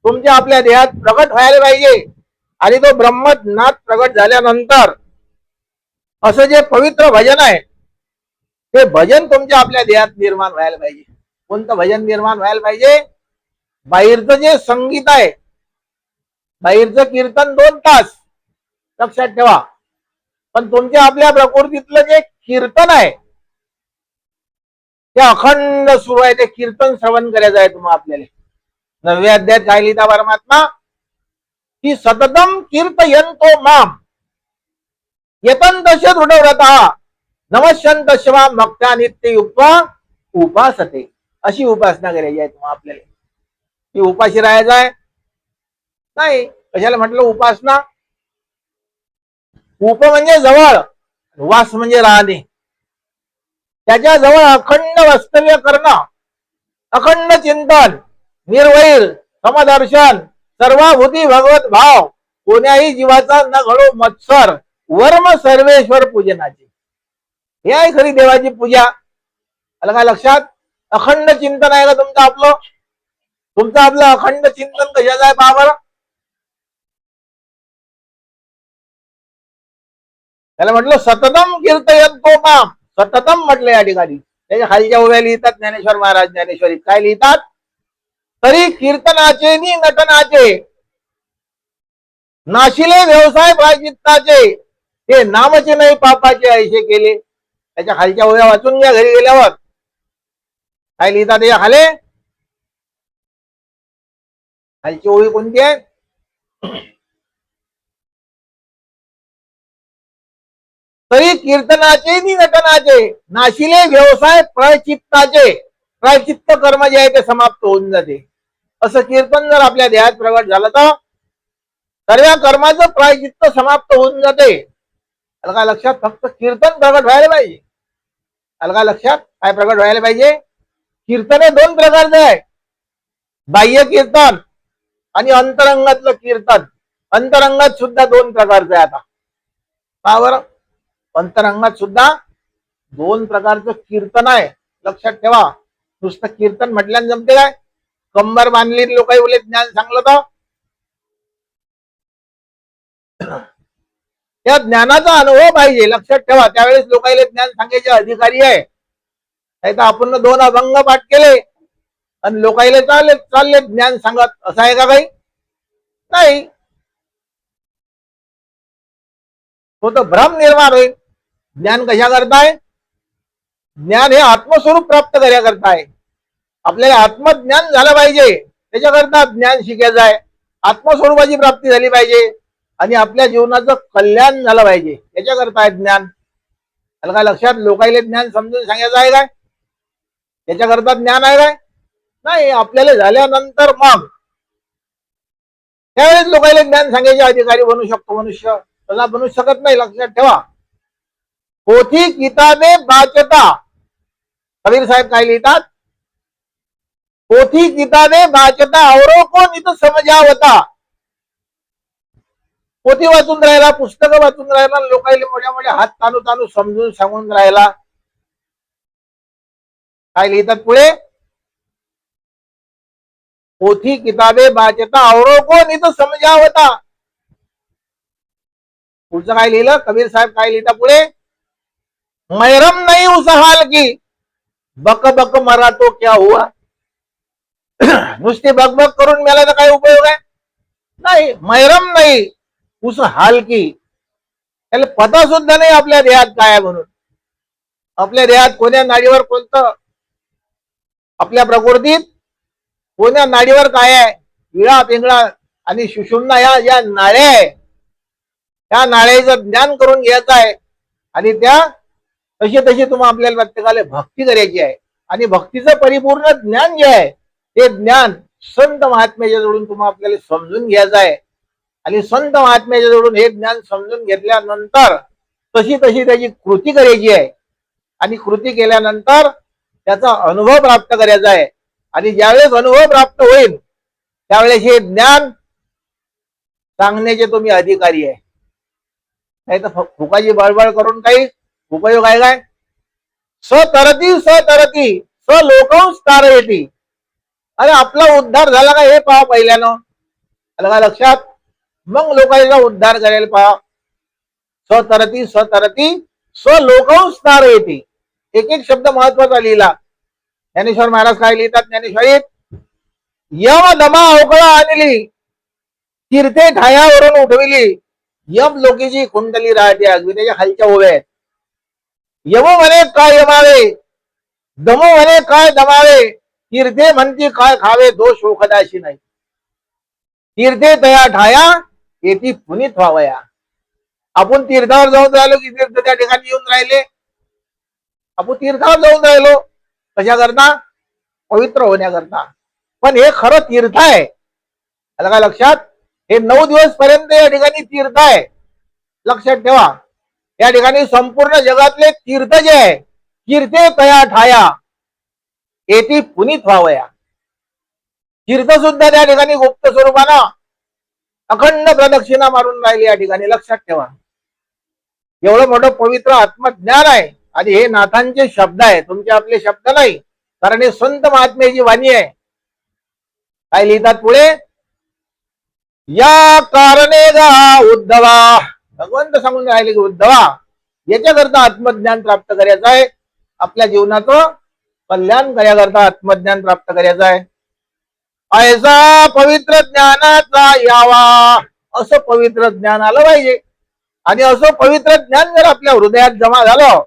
तुमच्या आपल्या देहात प्रगट व्हायला पाहिजे. आणि तो ब्रह्मनाद प्रगट झाल्यानंतर असं जे पवित्र भजन आहे ते भजन तुमच्या आपल्या देहात निर्माण व्हायला पाहिजे. कोणतं भजन निर्माण व्हायला पाहिजे? बाहेरचं जे संगीत आहे, बाहेरचं कीर्तन 2 तास, लक्षात ठेवा, पण तुमच्या आपल्या प्रकृतीतलं जे कीर्तन आहे ते अखंड सुरू आहे. ते कीर्तन श्रवण करायचं आहे तुम्हाला आपल्याला. 9व्या अध्यायात काय लिहिता परमात्मा? की सततम कीर्तयन्तो माम यतन्तस्य दृढव्रतः नमस्यन्त शिवाम भक्त्या नित्ययुक्त्वा उपासते. अशी उपासना करायची आहे तुम्हाला आपल्याला. की उपाशी राहायचं आहे? नाही. कशाला म्हटलं उपासना? उप म्हणजे जवळ, वास म्हणजे राहणे. त्याच्या जवळ अखंड वास्तव्य करणं, अखंड चिंतन, निर्वैर समदर्शन, सर्वाभूती भगवत भाव, कोण्याही जीवाचा न घडो मत्सर, वर्म सर्वेश्वर पूजनाची. हे आहे खरी देवाची पूजा. आलं काय लक्षात? अखंड चिंतन आहे का तुमचं आपलं? तुमचं आपलं अखंड चिंतन कशाचं आहे पहा बरं? त्याला म्हटलं सततम कीर्तयन्तो माम. सततम म्हटलं या ठिकाणी. त्याच्या खालच्या उभ्या लिहितात ज्ञानेश्वर महाराज ज्ञानेश्वरी. काय लिहितात? तरी कीर्तनाचे नि नटनाचे नाशिले व्यवसाय प्रायचित्ताचे, ते नामचे नाही पापाचे ऐसे केले. त्याच्या खालच्या ओव्या वाचून घ्या घरी गेल्यावर. काय लिहितात त्याच्या खाले? खालची ओळी कोणती आहे? तरी कीर्तनाचे नि नटनाचे नाशिले व्यवसाय प्रायचित्ताचे, प्रायचित्त कर्म जे आहे ते समाप्त होऊन जाते. असं कीर्तन जर आपल्या देहात प्रगट झालं तर सर्व कर्माचं प्रायचित्त समाप्त होऊन जाते. अलगा लक्षात? फक्त कीर्तन प्रगट व्हायला पाहिजे. अलगा लक्षात? काय प्रगट व्हायला पाहिजे? कीर्तन हे 2 प्रकारचे आहे. बाह्य कीर्तन आणि अंतरंगातलं कीर्तन. अंतरंगात सुद्धा 2 प्रकारचे आहे. आता का बरं? अंतरंगात सुद्धा 2 प्रकारचं कीर्तन आहे. लक्षात ठेवा. नुसतं कीर्तन म्हटल्यानं जमते काय? कंबर बांधली लोक बोले ज्ञान सांगलं तर त्या ज्ञानाचा अनुभव पाहिजे, लक्षात ठेवा. त्यावेळेस लोकांना ज्ञान सांगायचे अधिकारी आहे. नाही तर आपण 2 अभंग पाठ केले आणि लोकांना चालले चालले ज्ञान सांगत, असं आहे का काही? नाही. तो तर भ्रम निर्माण होईल. ज्ञान कशा करताय? ज्ञान हे आत्मस्वरूप प्राप्त करता आहे. आपल्याला आत्मज्ञान झालं पाहिजे, त्याच्याकरता ज्ञान शिकायचं आहे. आत्मस्वरूपाची प्राप्ती झाली पाहिजे आणि आपल्या जीवनाचं कल्याण झालं पाहिजे, याच्याकरता आहे ज्ञान. आलं का लक्षात? लोकांना ज्ञान समजून सांगायचं आहे काय? त्याच्याकरता ज्ञान आहे काय? नाही. आपल्याला झाल्यानंतर मग त्यावेळेस लोकांना ज्ञान सांगायचे अधिकारी बनू शकतो मनुष्य, तसा बनू शकत नाही, लक्षात ठेवा. पोथी किताबे वाचता, कबीर साहेब काय लिहितात? पोथी किताबे वाचता औरो को नित समजावता. पोथी वाचून राहिला, पुस्तकं वाचून राहिला, लोकांना मोठ्या मोठ्या हात ताणू ताणू समजून सांगून राहिला. काय लिहितात पुढे? पोथी किताबे वाचता औरो को नित समजावता. पुढचं काय लिहिलं? कबीर साहेब काय लिहिता पुढे? मैरम नहीं उस हाल की, बक बक मरा तो क्या हुआ. नुसती बकबक करून मेला तर काय उपयोग आहे? नाही. मैरम नाही उस हाल की, त्याला पता सुद्धा नाही आपल्या देहात काय आहे म्हणून. आपल्या देहात कोण्या नाडीवर कोणतं, आपल्या प्रकृतीत कोण्या नाडीवर काय आहे, विळा पिंगळा आणि सुषुम्ना या नाड्या आहे. त्या नाड्याचं ज्ञान करून घ्यायचं आहे आणि त्या तशी तशी तुम्हाला आपल्याला प्रत्येकाला भक्ती करायची आहे. आणि भक्तीचं परिपूर्ण ज्ञान जे आहे ते ज्ञान संत महात्म्याच्या जोडून तुम्हाला आपल्याला समजून घ्यायचं आहे. आणि संत महात्म्याच्या जोडून हे ज्ञान समजून घेतल्यानंतर तशी तशी त्याची कृती करायची आहे. आणि कृती केल्यानंतर त्याचा अनुभव प्राप्त करायचा आहे. आणि ज्यावेळेस अनुभव प्राप्त होईल त्यावेळेस हे ज्ञान सांगण्याचे तुम्ही अधिकारी आहे. नाही तर फुकाची बळबळ करून काही उपयोग आहे काय? सतरती सतरती स लोकंस तारयती. अरे आपला उद्धार झाला का हे पहा पहिल्यानं, आलं का लक्षात? मग लोकांचा उद्धार करायला पहा. सतरती सतरती स लोकंस तारयती. एक एक शब्द महत्वाचा लिहिला. ज्ञानेश्वर महाराज काय लिहितात ज्ञानेश्वरीत? यम दमा अवकळा आणली, तीर्थे ठायावरून उठविली, यम लोकीची कुंडली राहते अगदी त्याच्या खालच्या ओव्या आहेत. यम म्हणे काय यमावे, दमो म्हणे काय दमावे, तीर्थे म्हणती काय खावे, दोष ओखदाशी नाही. तीर्थे तया ठाया येती पुनीत व्हावया. आपण तीर्थावर जाऊन राहिलो की तीर्थ त्या ठिकाणी येऊन राहिले. आपण तीर्थावर जाऊन राहिलो कशा करता? पवित्र होण्याकरता. पण हे खरं तीर्थ आहे, आलं का लक्षात? हे 9 दिवस पर्यंत या ठिकाणी तीर्थ आहे, लक्षात ठेवा. या ठिकाणी संपूर्ण जगातले तीर्थ जे आहे, तीर्थे तया ठाया येती पुनीत व्हावया. तीर्थ सुद्धा त्या ठिकाणी गुप्त स्वरूपानं अखंड प्रदक्षिणा मारून राहिली या ठिकाणी, लक्षात ठेवा. एवढं मोठं पवित्र आत्मज्ञान आहे. आणि हे नाथांचे शब्द आहे, तुमचे आपले शब्द नाही, कारण हे संत महात्म्याची वाणी आहे. काय लिहितात पुढे? या कारणे गा उद्धवा, भगवंत सांगून राहिले की उद्धवा याच्याकरता आत्मज्ञान प्राप्त करायचं आहे. आपल्या जीवनाचं कल्याण करण्याकरता आत्मज्ञान प्राप्त करायचं आहे. ऐसा पवित्र ज्ञानाचा यावा, असं पवित्र ज्ञान आलं पाहिजे. आणि असं पवित्र ज्ञान जर आपल्या हृदयात जमा झालं,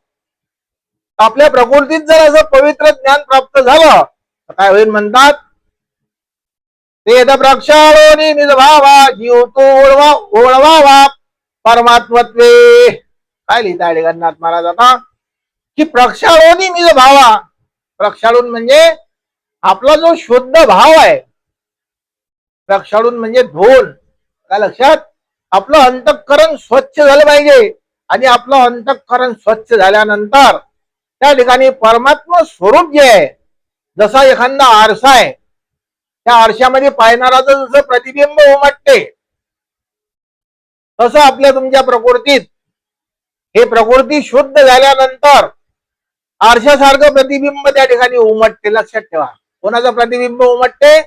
आपल्या प्रकृतीत जर असं पवित्र ज्ञान प्राप्त झालं तर काय होईल म्हणतात? वेद प्रक्षाळोनी निजभावा जीव तो ओळवावा परमात्मत्वे. काय लिहिता जगन्नाथ महाराज आता? की प्रक्षाळोनी निजभावा. प्रक्षाळून म्हणजे आपला जो शुद्ध भाव आहे. प्रक्षाळून म्हणजे धोल. काय लक्षात? आपलं अंतःकरण स्वच्छ झालं पाहिजे. आणि आपलं अंतःकरण स्वच्छ झाल्यानंतर त्या ठिकाणी परमात्मा स्वरूप जे आहे, जसा एखादा आरसा आहे, त्या आरशामध्ये पाहणाराचं जसं प्रतिबिंब उमटते, तसं आपल्या तुमच्या प्रकृतीत हे प्रकृती शुद्ध झाल्यानंतर आरशासारखं प्रतिबिंब त्या ठिकाणी उमटते, लक्षात ठेवा. कोणाचं प्रतिबिंब उमटते?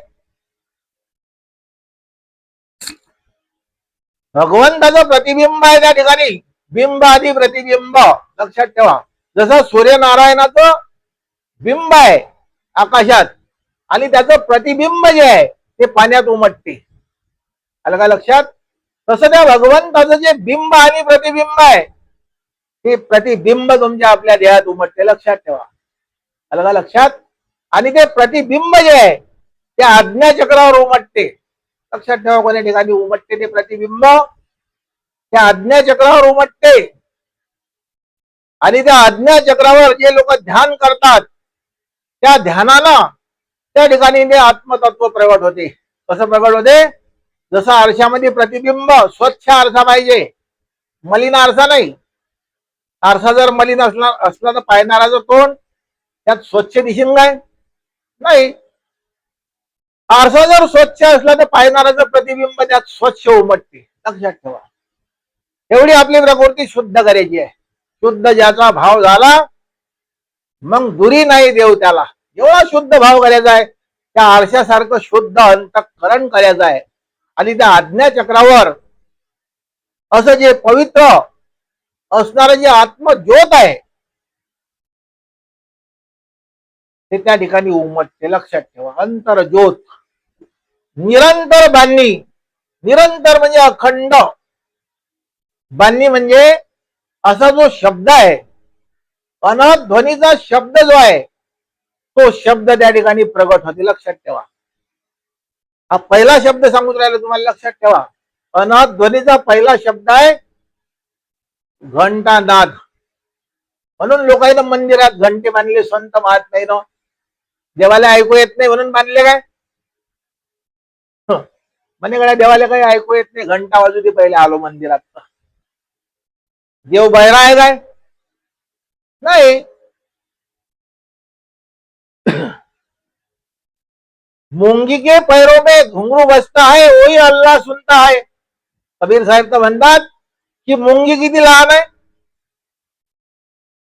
भगवंताचं प्रतिबिंब आहे त्या ठिकाणी. बिंब आधी प्रतिबिंब लक्षात ठेवा. जसं सूर्यनारायणाचं बिंब आहे आकाशात आणि त्याचं प्रतिबिंब जे आहे ते पाण्यात उमटते. आलं का लक्षात? तसं त्या भगवंताचं जे बिंब आणि प्रतिबिंब आहे ते प्रतिबिंब तुमच्या आपल्या देहात उमटते. लक्षात ठेवा. आलं का लक्षात? आणि ते प्रतिबिंब जे आहे ते आज्ञाचक्रावर उमटते. लक्षात ठेवा. कोण्या ठिकाणी उमटते ते प्रतिबिंब? त्या आज्ञाचक्रावर उमटते. आणि त्या आज्ञाचक्रावर जे लोक ध्यान करतात त्या ध्यानानं त्या ठिकाणी ते आत्मतत्व प्रगट होते. कसं प्रगट होते? जसं आरशामध्ये प्रतिबिंब स्वच्छ आरसा पाहिजे, मलिन आरसा नाही. आरसा जर मलिन असला तर पाहणाराचं तोंड त्यात स्वच्छ दिसेल काय? नाही. आरसा जर स्वच्छ असला तर पाहणाराचं प्रतिबिंब त्यात स्वच्छ उमटते. लक्षात ठेवा. एवढी आपली प्रकृती शुद्ध करायची आहे. शुद्ध ज्याचा भाव झाला मग दुरी नाही देव त्याला. एवढा शुद्ध भाव करायचा आहे. त्या आरशासारखं शुद्ध अंतःकरण करायचं आहे. आणि त्या आज्ञाचक्रावर असं जे पवित्र असणारं जे आत्मज्योत आहे ते त्या ठिकाणी उमटते. लक्षात ठेवा. अंतरज्योत निरंतर बांधणी. निरंतर म्हणजे अखंड. बांधणी म्हणजे असा जो शब्द आहे अनाहत ध्वनीचा शब्द जो आहे तो शब्द त्या ठिकाणी प्रगट होते. लक्षात ठेवा. हा पहिला शब्द सांगून राहिला तुम्हाला. लक्षात ठेवा. अनाहत ध्वनीचा पहिला शब्द आहे घंटानाद. म्हणून लोकांना मंदिरात घंटे बांधले संत महात्म्यानं. देवाला ऐकू येत नाही म्हणून बांधले काय? म्हणे गड्या देवाला काही ऐकू येत नाही, घंटा वाजू दे पहिले आलो मंदिरात. देव बहिरा आहे काय? नाही. मुंगी के पैरों में घुंगरू बसता है वही अल्लाह सुनता है. कबीर साहेब तर म्हणतात की मुंगी किती लहान आहे,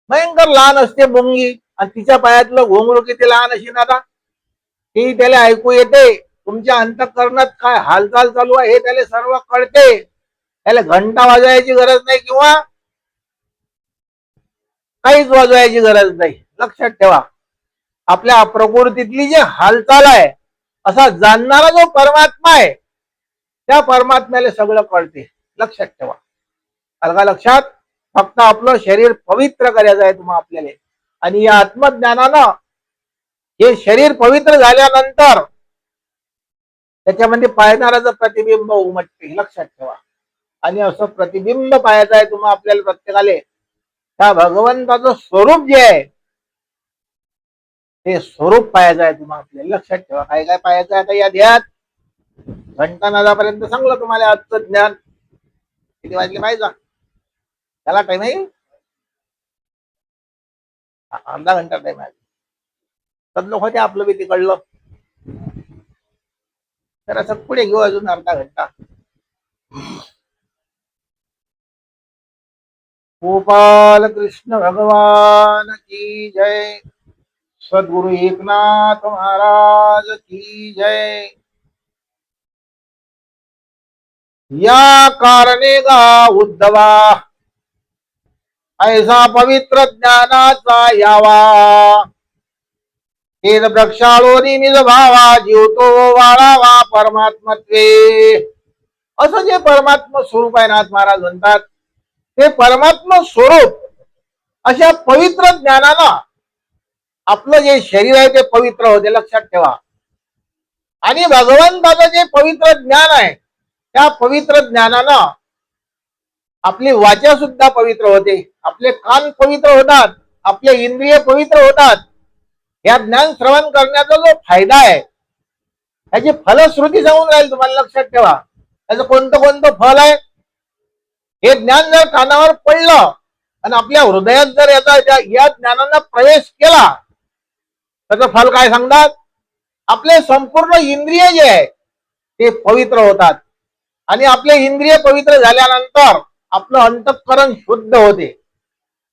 भयंकर लहान असते मुंगी. आणि तिच्या पायातलं घुंगरू किती लहान असेल आता ती त्याला ऐकू येते. तुमच्या अंतःकरणात काय हालचाल चालू आहे हे त्याला सर्व कळते. त्याला घंटा वाजवायची गरज नाही किंवा काहीच वाजवायची गरज नाही. लक्षात ठेवा. आपल्या प्रकृतीतली जी हालचाल आहे असा जाणणारा जो परमात्मा आहे त्या परमात्म्याला सगळं कळते. लक्षात ठेवा. अलगा लक्षात. फक्त आपलं शरीर पवित्र करायचं आहे तुम्हाला आपल्याला. आणि या आत्मज्ञानानं हे शरीर पवित्र झाल्यानंतर त्याच्यामध्ये पाहणाराचं प्रतिबिंब उमटते. लक्षात ठेवा. आणि असं प्रतिबिंब पाहायचं आहे तुम्हाला आपल्याला प्रत्येकाले. त्या भगवंताचं स्वरूप जे आहे ते स्वरूप पाहायचं आहे तुम्हाला आपल्याला. लक्षात ठेवा. काय काय पाहायचं आहे आता या ध्यात. घंटानादापर्यंत सांगलं तुम्हाला आजचं ज्ञान. किती वाजले पाहिजे त्याला टाइम आहे? अर्धा घंटा टाइम आहे. तज्ञ होते आपलं बी तिकडलं. तर असं पुढे घेऊ अजून अर्धा घंटा. गोपाल कृष्ण भगवान की जय. सद्गुरु एकनाथ महाराज की जय. या कारणे गा उद्धवा ऐसा पवित्र ज्ञानाचा यावा. तेन वृक्षाळोनी निज भावा जीवतो वाळावा परमात्मत्वे. असं जे परमात्म स्वरूप आहे नाथ महाराज म्हणतात ते परमात्म स्वरूप अशा पवित्र ज्ञानानं आपलं जे शरीर आहे ते पवित्र होते. लक्षात ठेवा. आणि भगवंताचं जे पवित्र ज्ञान आहे त्या पवित्र ज्ञानानं आपली वाचा सुद्धा पवित्र होते. आपले कान पवित्र होतात. आपले इंद्रिय पवित्र होतात. या ज्ञान श्रवण करण्याचा जो फायदा आहे त्याची फलश्रुती सांगून राहील तुम्हाला. लक्षात ठेवा. त्याचं कोणतं कोणतं फल आहे हे ज्ञान जर कानावर पडलं आणि आपल्या हृदयात जर याचा या ज्ञानाला प्रवेश केला त्याचं फल काय सांगतात? आपले संपूर्ण इंद्रिय जे आहे ते पवित्र होतात. आणि आपले इंद्रिय पवित्र झाल्यानंतर आपलं अंतःकरण शुद्ध होते.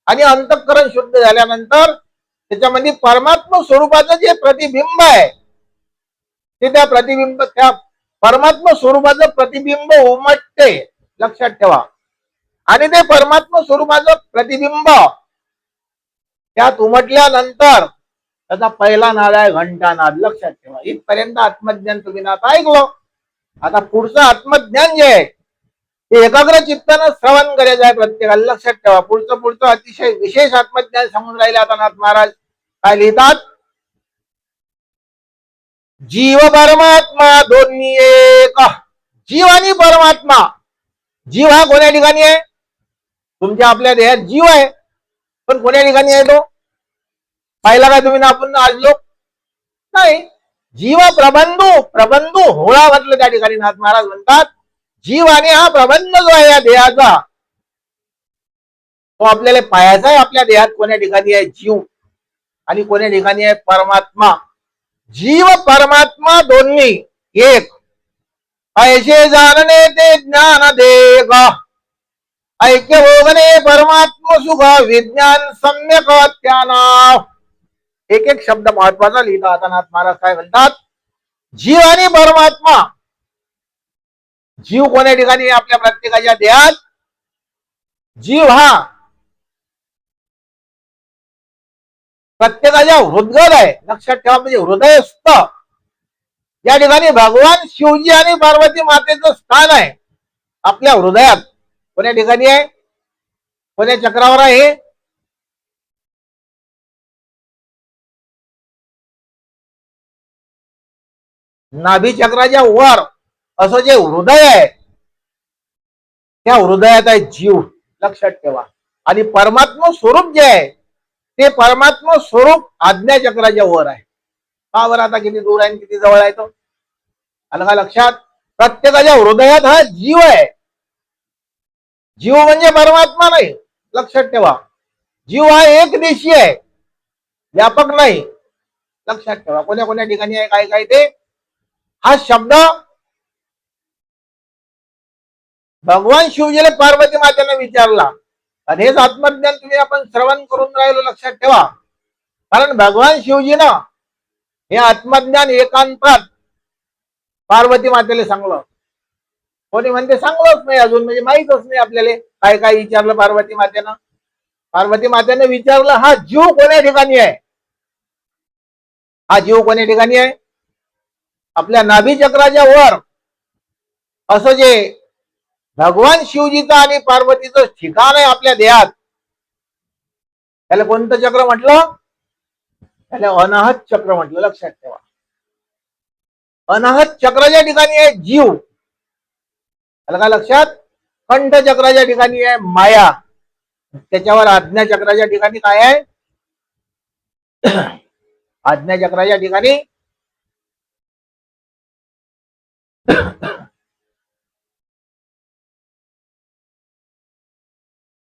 आणि अंतःकरण शुद्ध झाल्यानंतर त्याच्यामध्ये परमात्मा स्वरूपाचं जे प्रतिबिंब आहे ते त्या परमात्मा स्वरूपाचं प्रतिबिंब उमटते. लक्षात ठेवा. आणि ते परमात्मा स्वरूपाचं प्रतिबिंब त्यात उमटल्यानंतर त्याचा पहिला नाद आहे घंटानाद. लक्षात ठेवा. इथपर्यंत आत्मज्ञान तुम्ही ना आता ऐकलं. आता पुढचं आत्मज्ञान जे आहे ते एकाग्र चित्तानं श्रवण करायचं आहे प्रत्येकाला. लक्षात ठेवा. पुढचं अतिशय विशेष आत्मज्ञान सांगून राहिले आता नाथ महाराज. काय लिहितात? जीव परमात्मा दोन्ही एक. जीव आणि परमात्मा. जीव हा कोण्या ठिकाणी आहे? तुमच्या आपल्या देहात जीव आहे, पण कोण्या ठिकाणी आहे तो? पाहिला काय तुम्ही ना आपण आज लोक? नाही. जीव प्रबंधू होळा म्हटलं त्या ठिकाणी नाथ महाराज म्हणतात जीव आणि हा प्रबंध जो आहे या देहाचा तो आपल्याला पाहायचा आहे. आपल्या देहात कोण्या ठिकाणी आहे जीव आणि कोण्या ठिकाणी आहे परमात्मा. जीव परमात्मा दोन्ही एक. ऐसे जाणणे ते ज्ञान देग. ऐक्य भोगणे परमात्म सुख विज्ञान सम्यक त्याना. एक एक शब्द महत्वाचा लिहिला आता नाथ महाराज. काय म्हणतात? जीव आणि परमात्मा. जीव कोण्या ठिकाणी आपल्या प्रत्येकाच्या देहात? जीव हा प्रत्येकाच्या हृदगत आहे. लक्षात ठेवा. म्हणजे हृदयस्थ या ठिकाणी भगवान शिवजी आणि पार्वती मातेचं स्थान आहे आपल्या हृदयात. कोण्या ठिकाणी आहे? कोण्या चक्रावर आहे? नाभी चक्राच्या वर असं जे हृदय आहे त्या हृदयात आहे जीव. लक्षात ठेवा. आणि परमात्मा स्वरूप जे आहे ते परमात्मा स्वरूप आज्ञा चक्राच्या वर आहे. का बरं? आता किती दूर आहे किती जवळ आहे तो आलं का लक्षात? प्रत्येकाच्या हृदयात हा जीव आहे. जीव म्हणजे परमात्मा नाही. लक्षात ठेवा. जीव हा एक देशी आहे, व्यापक नाही. लक्षात ठेवा. कोण्या कोण्या ठिकाणी आहे काय काय ते. हा शब्द भगवान शिवजीला पार्वती मातेने विचारला आणि हेच आत्मज्ञान तुम्ही आपण श्रवण करून राहिलो. लक्षात ठेवा. कारण भगवान शिवजीनं हे आत्मज्ञान एकांतात पार्वती मातेला सांगलं. कोणी म्हणते सांगलंच नाही अजून, म्हणजे माहीतच नाही आपल्याला काय काय विचारलं पार्वती मातेनं. पार्वती मातेने विचारलं हा जीव कोण्या ठिकाणी आहे? हा जीव कोण्या ठिकाणी आहे? आपल्या नाभी चक्राच्या वर असं जे भगवान शिवजीचं आणि पार्वतीचं ठिकाण आहे आपल्या देहात त्याला कोणतं चक्र म्हटलं? त्याला अनाहत चक्र म्हटलं. लक्षात ठेवा. अनाहत चक्राच्या ठिकाणी आहे जीव. त्याला काय लक्षात? कंठ चक्राच्या ठिकाणी आहे माया. त्याच्यावर आज्ञा चक्राच्या ठिकाणी काय आहे? आज्ञा चक्राच्या ठिकाणी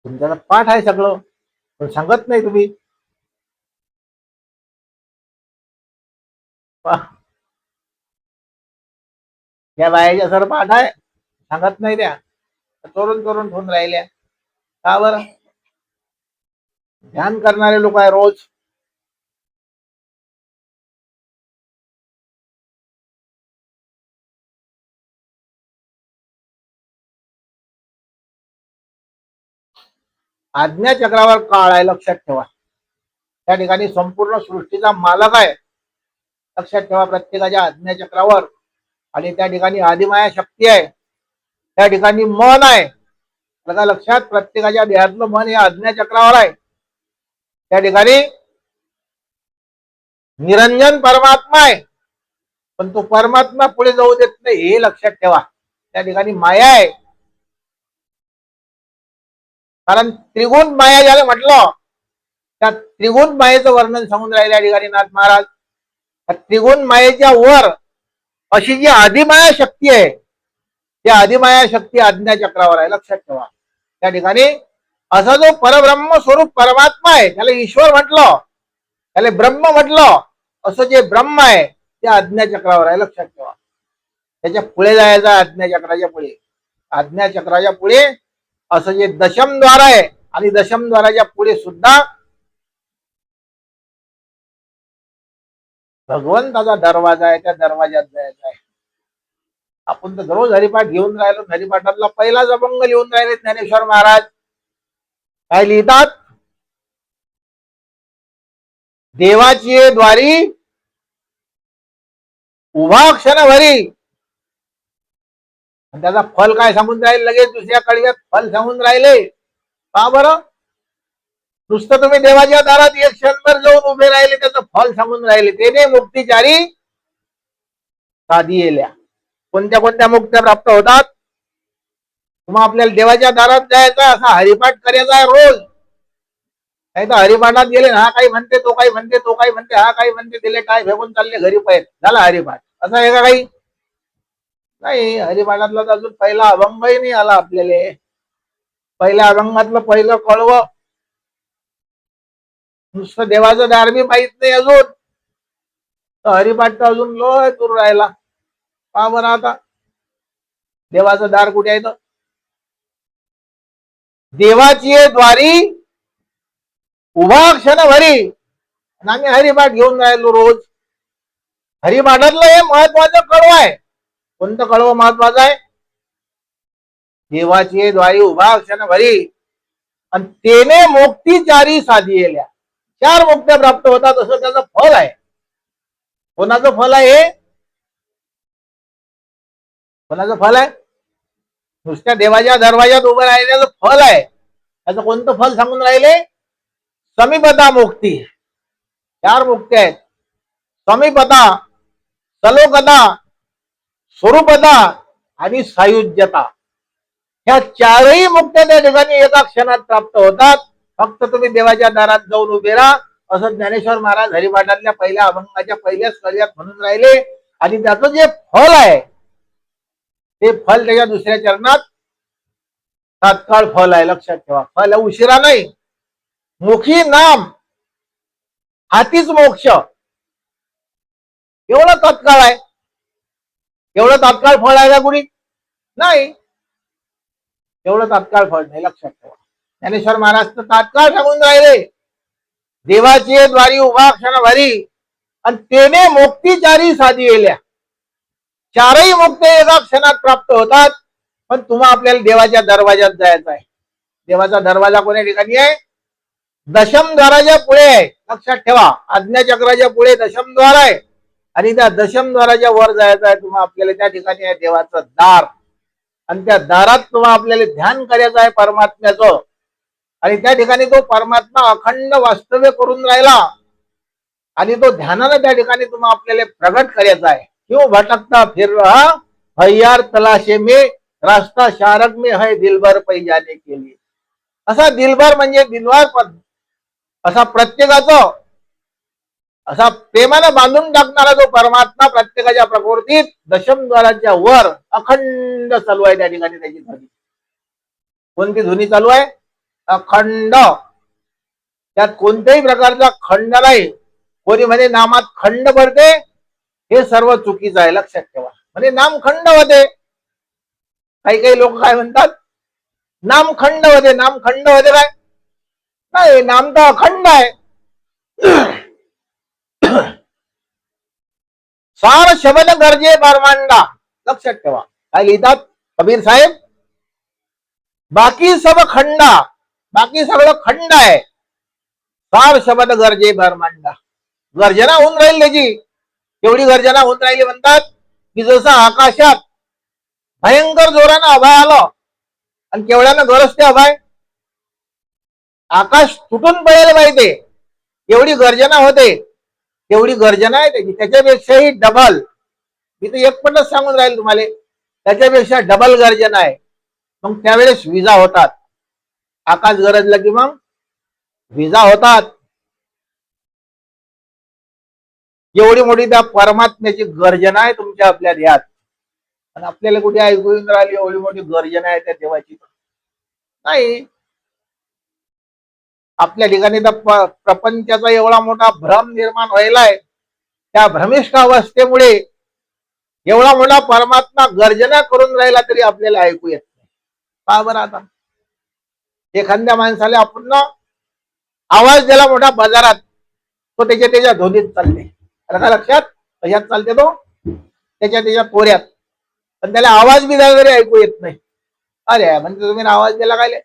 तुमच्याला पाठ आहे सगळं, पण सांगत नाही तुम्ही. त्या बायाच्या सर पाठ आहे, सांगत नाही. त्या चोरून चोरून ठेवून राहिल्या. का बरं? ध्यान करणारे लोक आहे रोज. आज्ञा चक्रावर काळ आहे. लक्षात ठेवा. त्या ठिकाणी संपूर्ण सृष्टीचा मालक आहे. लक्षात ठेवा. प्रत्येकाच्या आज्ञा चक्रावर. आणि त्या ठिकाणी आदिमाया शक्ती आहे. त्या ठिकाणी मन आहे. बघा लक्षात. प्रत्येकाच्या देहातलं मन हे आज्ञा चक्रावर आहे. त्या ठिकाणी निरंजन परमात्मा आहे, पण तो परमात्मा पुढे जाऊ देत नाही हे लक्षात ठेवा. त्या ठिकाणी माया आहे. कारण त्रिगुण माया ज्याला म्हटलं त्या त्रिगुण मायेचं वर्णन सांगून राहिले या ठिकाणी नाथ महाराज. त्रिगुण मायेच्या वर अशी जी आदिमाया शक्ती आहे त्या आदिमाया शक्ती आज्ञा चक्रावर आहे. लक्षात ठेवा. त्या ठिकाणी असा जो परब्रह्म स्वरूप परमात्मा आहे त्याला ईश्वर म्हटलं, त्याला ब्रह्म म्हटलं. असं जे ब्रह्म आहे ते आज्ञा चक्रावर आहे. लक्षात ठेवा. त्याच्या पुढे जायचं आज्ञा चक्राच्या पुढे. आज्ञा चक्राच्या पुढे असं जे दशमद्वार आहे आणि दशमद्वाराच्या पुढे सुद्धा भगवंताचा दरवाजा आहे. त्या दरवाज्यात जायचं आहे. आपण तर रोज हरिपाठ घेऊन राहिलो. हरिपाठातला पहिलाच अभंग लिहून राहिले ज्ञानेश्वर महाराज. काय लिहितात? देवाची द्वारी उभा क्षणभरी. त्याचा फल काय सांगून राहिले? लगेच दुसऱ्या कळव्यात फल सांगून राहिले. का बरं? नुसतं तुम्ही देवाच्या दारात एक क्षणभर जाऊन उभे राहिले त्याचं फल सांगून राहिले. तेने मुक्तीचारी साधी येल्या. कोणत्या कोणत्या मुक्त्या प्राप्त होतात? तुम्हा आपल्याला देवाच्या दारात जायचं, असा हरिपाठ करायचा आहे रोज. नाही तर हरिपाठात गेले, हा काही म्हणते, तो काही म्हणते, तो काही म्हणते, हा काही म्हणते, दिले काय फेकून चालले घरी पाहिजे, झाला हरिपाठ. असं आहे का काही? नाही. हरिपाठातला तर अजून पहिला अभंगही नाही आला आपल्याला. पहिल्या अभंगातलं पहिलं कळवं नुसतं देवाचं दार बी माहित नाही अजून, तर हरिपाठ तर अजून लय दूर राहिला. पहा बरं आता देवाचं दार कुठे आहे? तर देवाची द्वारी उभा क्षणभरी. आम्ही हरिपाठ घेऊन राहिलो रोज. हरिपाठातलं हे महत्वाचं कळवं आहे. कोणतं कळवं महत्वाचं आहे? देवाची द्वारी उभा क्षणभरी आणि तेने मोक्तीचारी साधी येल्या. 4 मुक्त्या प्राप्त होतात असं त्याचं फल आहे. कोणाचं फल आहे? कोणाचं फल आहे? नुसत्या देवाच्या दरवाजात उभं राहिल्याचं फल आहे. त्याचं कोणतं फल सांगून राहिले? समीपता मुक्ती. 4 मुक्त्या आहेत. समीपता, सलोकता, स्वरूपता आणि सायुज्यता. ह्या 4ही मुक्त्या त्या ठिकाणी एका क्षणात प्राप्त होतात. फक्त तुम्ही देवाच्या दारात जाऊन उभे राहा, असं ज्ञानेश्वर महाराज हरिपाठातल्या पहिल्या अभंगाच्या पहिल्याच कळ्यात म्हणून राहिले. आणि त्याचं जे फल आहे ते फल त्याच्या दुसऱ्या चरणात तात्काळ फल आहे. लक्षात ठेवा, फल उशिरा नाही. मुखी नाम हातीच मोक्ष. एवढं तात्काळ आहे. एवढं तात्काळ फळ आहे का कुणी? नाही. एवढं तात्काळ फळ नाही. लक्षात ठेवा. ज्ञानेश्वर महाराज तर तात्काळ सांगून राहिले, देवाची द्वारी उभा क्षणभरी आणि तेने मोक्तीचारी साधी येल्या. 4ही मुक्त्या एका क्षणात प्राप्त होतात. पण तुम्हा आपल्याला देवाच्या दरवाजात जायचं आहे. देवाचा दरवाजा कोण्या ठिकाणी आहे? दशमद्वाराच्या पुढे आहे. लक्षात ठेवा, आज्ञाचक्राच्या पुढे दशमद्वार आहे आणि त्या दशमद्वाराच्या वर जायचं आहे तुम्हाला आपल्याला. त्या ठिकाणी आहे देवाचं दार आणि त्या दारात तुम्हाला आपल्याला ध्यान करायचं आहे परमात्म्याचं. आणि त्या ठिकाणी तो परमात्मा अखंड वास्तव्य करून राहिला आणि तो ध्यानानं त्या ठिकाणी तुम्हाला आपल्याला प्रगट करायचा आहे. क्यों भटकता फिर रहा हयार तलाशे में, रास्ता शारक में है दिलभर पै जाने के लिए. असा दिलभर म्हणजे दिलवार पद, असा प्रत्येकाचं असा प्रेमानं बांधून टाकणारा जो परमात्मा प्रत्येकाच्या प्रकृतीत दशमद्वाराच्या वर अखंड चालू आहे. त्या ठिकाणी त्याची ध्वनी. कोणती ध्वनी चालू आहे? अखंड. त्यात कोणत्याही प्रकारचा खंड नाही. कोणी म्हणे नामात खंड पडते, हे सर्व चुकीचं आहे. लक्षात ठेवा. म्हणजे नाम खंड होते. काही काही लोक काय म्हणतात? नाम खंड होते. नाम खंड होते काय? नाही, नाम तर अखंड आहे. सार शब्द गरजे बरमांडा. लक्षात ठेवा. काय लिहितात कबीर साहेब? बाकी सब खंडा. बाकी सगळं खंड आहे. सार शब्द गरजे बरमांडा. गर्जना होऊन राहील त्याची. एवढी गर्जना होऊन राहिली म्हणतात की जसं आकाशात भयंकर जोरानं अभय आलं आणि केवढ्यानं गरजते अभय. आकाश तुटून पडेल पाहिजे एवढी गर्जना होते. तेवढी गर्जना आहे त्याची. त्याच्यापेक्षाही डबल. मी तर एक पटच सांगून राहील तुम्हाला, त्याच्यापेक्षा डबल गर्जना आहे. मग त्यावेळेस विजा होतात. आकाश गरजलं की मग विजा होतात. एवढी मोठी त्या परमात्म्याची गर्जना आहे तुमच्या आपल्या ध्यात. आणि आपल्याला कुठे ऐकू येऊन राहिली एवढी मोठी गर्जना आहे त्या देवाची? नाही. आपल्या ठिकाणी तर प्रपंचाचा एवढा मोठा भ्रम निर्माण व्हायलाय. त्या भ्रमिष्ठ अवस्थेमुळे एवढा मोठा परमात्मा गर्जना करून राहिला तरी आपल्याला ऐकू येत नाही. पहा बरं आता, एखाद्या माणसाला आपण आवाज दिला मोठा बाजारात, तो त्याच्या ध्वनीत चालले. का लक्षात? कशात चालते तो? त्याच्या पोऱ्यात. पण त्याला आवाज बी जरी ऐकू येत नाही. अरे म्हणजे तुम्ही आवाज दिला काय,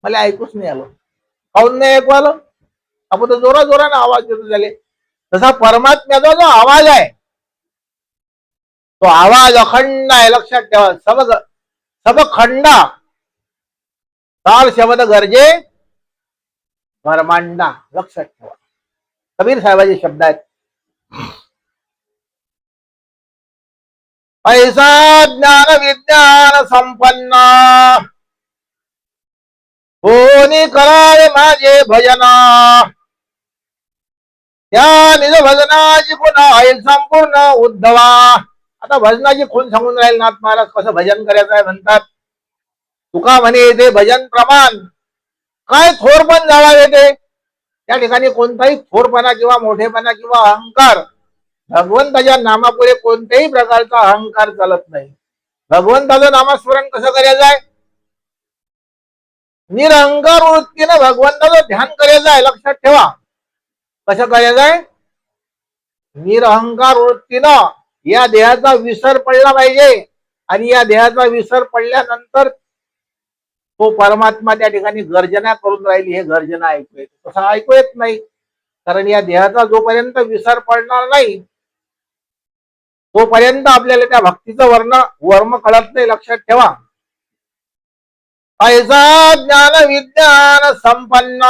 मला ऐकूच नाही आलं. काऊन नाही ऐकू आलं? आपण तर जोरा जोराने आवाज देतो झाले. तसा परमात्म्याचा जो आवाज आहे तो आवाज अखंड आहे, लक्षात ठेवा. सब खंडा ताल शब्द गरजे ब्रह्मांडा, लक्षात ठेवा. कबीर साहेबाचे शब्द आहेत. ऐसा ज्ञान विज्ञान संपन्ना कोणी करावे माझे भजना, त्या निज भजनाची खुण होईल संपूर्ण उद्धवा. आता भजनाची खून सांगून राहील नाथ महाराज कसं भजन करायचं आहे म्हणतात. तुका म्हणे येते भजन प्रमाण, काय थोर पण जावा येते. त्या ठिकाणी कोणताही थोरपणा किंवा मोठेपणा किंवा अहंकार, भगवंताच्या नामापुढे कोणत्याही प्रकारचा अहंकार चालत नाही. भगवंताचं नामस्मरण कसं करायचं आहे? निरहंकार वृत्तीनं भगवंताचं ध्यान करायचं आहे, लक्षात ठेवा. कसं करायचं आहे? निरहंकार वृत्तीनं या देहाचा विसर पडला पाहिजे, आणि या देहाचा विसर पडल्यानंतर तो परमात्मा त्या ठिकाणी गर्जना करून राहिली, हे गर्जना ऐकू येत. तसं ऐकू येत नाही, कारण या देहाचा जोपर्यंत विसर पडणार नाही तोपर्यंत आपल्याला त्या भक्तीचं वर्म कळत नाही, लक्षात ठेवा. ऐसा ज्ञान विज्ञान संपन्न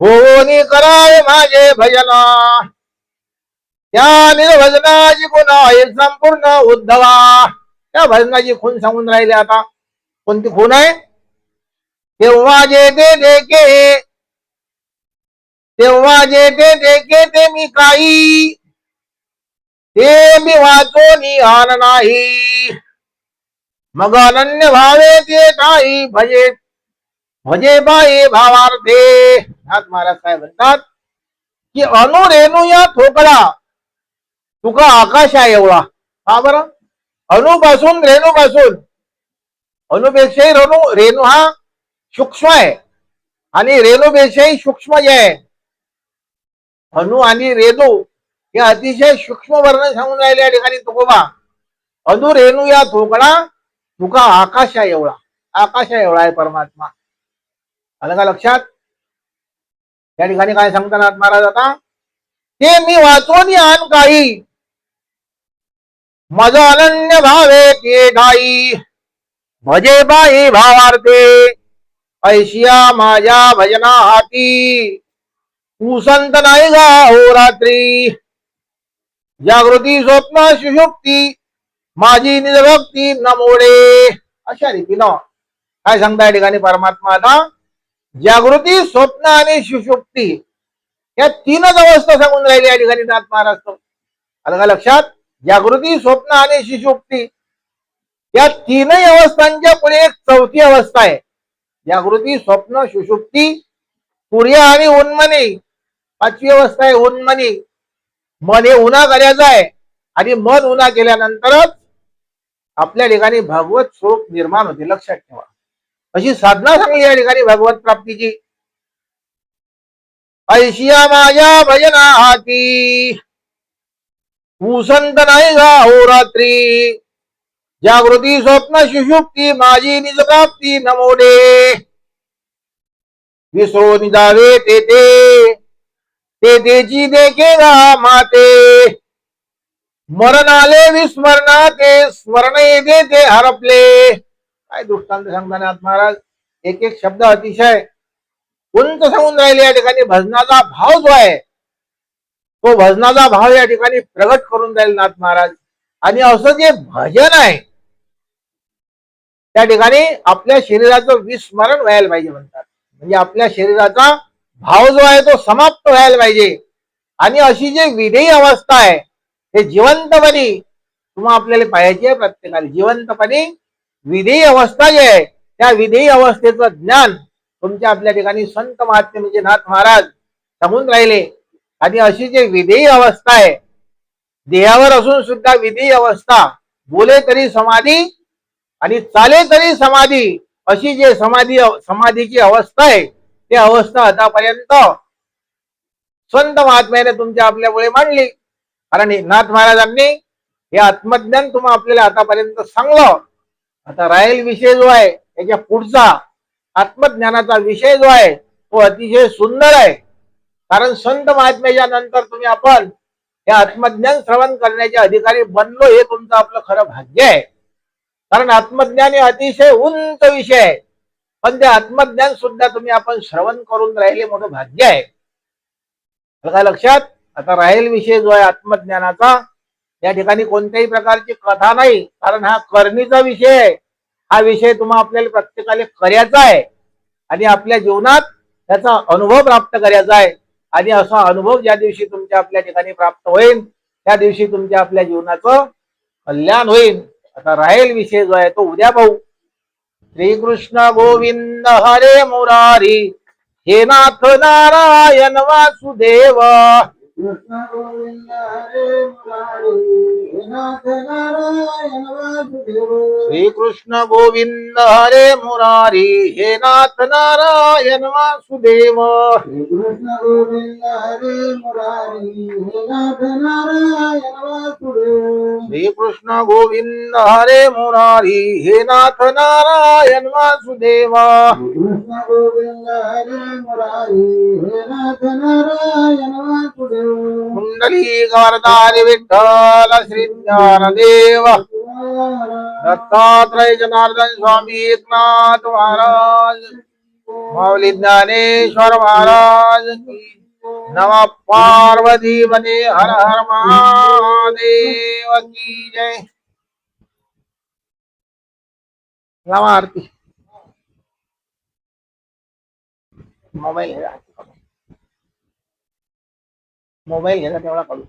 होनी करावे माझे भजन, त्या निर्भजनाची खुण होईल संपूर्ण उद्धवा. त्या भजनाची खून सांगून राहिले. आता कोणती खून आहे? तेव्हा जे ते देखे, तेव्हा जे ते देखे ते मी काही, ते मी वाचो निहान नाही, मग अनन्य भावे ते नाही भजे भजे बाई भावार्थे. नाथ महाराज काय म्हणतात की अणुरेणू या ठोकळा तुका आकाश आहे एवढा. हा बरं, अणुपासून रेणूपासून, अणुपेक्षाही रेणू हा सूक्ष्म आहे, आणि रेणूपेक्षाही सूक्ष्म जे आहे अणु आणि रेणू हे अतिशय सूक्ष्म वर्ण सांगून राहिले या ठिकाणी तुकोबा. अणु रेणू या ठोकळा तुका आकाश आहे एवढा. आकाश आहे एवढा आहे परमात्मा. आलं का लक्षात? या ठिकाणी काय सांगताना महाराज आता, ते मी वाचून आण काही, मज अनन्य भावे ते ठाई, भजे बाई भावार्थे, ऐशिया माझ्या भजना हाती, उसंत नाही गा हो रात्री, जागृती स्वप्न सुषुप्ती माझी निजभक्ती नमोडे. अशा रीतीनं काय सांगता या ठिकाणी परमात्मा आता, जागृती स्वप्न आणि सुषुप्ती या तीनच अवस्था सांगून राहिली या ठिकाणी नाथ महाराज. आलं का लक्षात? जागृती स्वप्न आणि सुषुप्ती या तीनही अवस्थांच्या पुढे एक चौथी अवस्था आहे. जागृती स्वप्न सुषुप्ती सूर्य आणि उन्मनी, पाचवी अवस्था आहे उन्मनी. मन हे उन्हा करायचं आहे, आणि मन उन्हा केल्यानंतरच आपल्या ठिकाणी भगवत स्वरूप निर्माण होते, लक्षात ठेवा. अशी साधना सांगली या ठिकाणी भगवत प्राप्तीची. ऐशिया माझ्या भजना हाती, उसंत नाही गा हो रात्री, जागृती स्वप्न सुषुप्ती माझी निज प्राप्ती नमोडे, विसरून जावे ते तेची देखे गा माते, मरण आले विस्मरणाते स्मरण येते ते हरपले. काय दृष्टांत सांगताना महाराज एक एक शब्द अतिशय उंच सांगून राहिले या ठिकाणी. भजनाचा भाव जो आहे तो भजनाचा भाव या ठिकाणी प्रगट करून राहील नाथ महाराज. आणि असं जे भजन आहे त्या ठिकाणी आपल्या शरीराचं विस्मरण व्हायला पाहिजे म्हणतात. म्हणजे आपल्या शरीराचा भाव जो आहे तो समाप्त व्हायला पाहिजे. आणि अशी जी विधेयी अवस्था आहे हे जिवंतपणे तुम्हाला आपल्याला पाहायची आहे. प्रत्येकाला जिवंतपणे विधेयी अवस्था जी आहे त्या विधेयी अवस्थेचं ज्ञान तुमच्या आपल्या ठिकाणी संत महात्मे म्हणजे नाथ महाराज सांगून राहिले. आणि अशी जी विधेयी अवस्था आहे, देहावर असून सुद्धा विधेयी अवस्था, बोले तरी समाधी आणि चाले तरी समाधी, अशी जे समाधीची अवस्था आहे ती अवस्था आतापर्यंत संत महात्म्याने तुमच्या आपल्यामुळे मांडली. कारण नाथ महाराजांनी हे आत्मज्ञान तुम्ही आपल्याला आतापर्यंत सांगलं. आता राहील विषय जो आहे त्याच्या पुढचा आत्मज्ञानाचा विषय जो आहे तो अतिशय सुंदर आहे. कारण संत महात्म्याच्या नंतर तुम्ही आपण हे आत्मज्ञान श्रवण करण्याचे अधिकारी बनलो हे तुमचं आपलं खरं भाग्य आहे. कारण आत्मज्ञान हे अतिशय उंच विषय आहे, पण ते आत्मज्ञान सुद्धा तुम्ही आपण श्रवण करून राहिले मोठं भाग्य आहे. काय लक्षात. आता राहील विषय जो आहे आत्मज्ञानाचा, या ठिकाणी कोणत्याही प्रकारची कथा नाही, कारण हा करणीचा विषय आहे. हा विषय तुम्हाला आपल्याला प्रत्येकाला करायचा आहे आणि आपल्या जीवनात त्याचा अनुभव प्राप्त करायचा आहे. आणि असा अनुभव ज्या दिवशी तुमच्या आपल्या ठिकाणी प्राप्त होईल त्या दिवशी तुमच्या आपल्या जीवनाचं कल्याण होईल. आता राहील विषय जो आहे तो उद्या पाहू. श्रीकृष्ण गोविंद हरे मुरारी, हे नाथ नारायण वासुदेव. कृष्ण गोविंद हरे मुरारी, हे नाथ नारायण वासुदेव. श्रीकृष्ण गोविंद हरे मुरारी, हे नाथ नारायण वासुदेव. श्रीकृष्ण गोविंद हरे मुरारी, हे नाथ नारायण वासुदेव. श्रीकृष्ण गोविंद हरे मुरारी, हे नाथ नारायण वासुदेव. कृष्ण गोविंद हरे मुरारी, हे नाथ नारायण वासुदेव. कुंडली गवर्धारी विठ्ठल श्री ज्ञानदेव दत्तात्रय जनार्दन स्वामी एकनाथ महाराज माऊली ज्ञानेश्वर महाराज की. नमः पार्वती बने हर हर महादेव की जय. लावा आरती. मोबाईल घ्या, मोबाईल घ्यायचा तेवढा करू.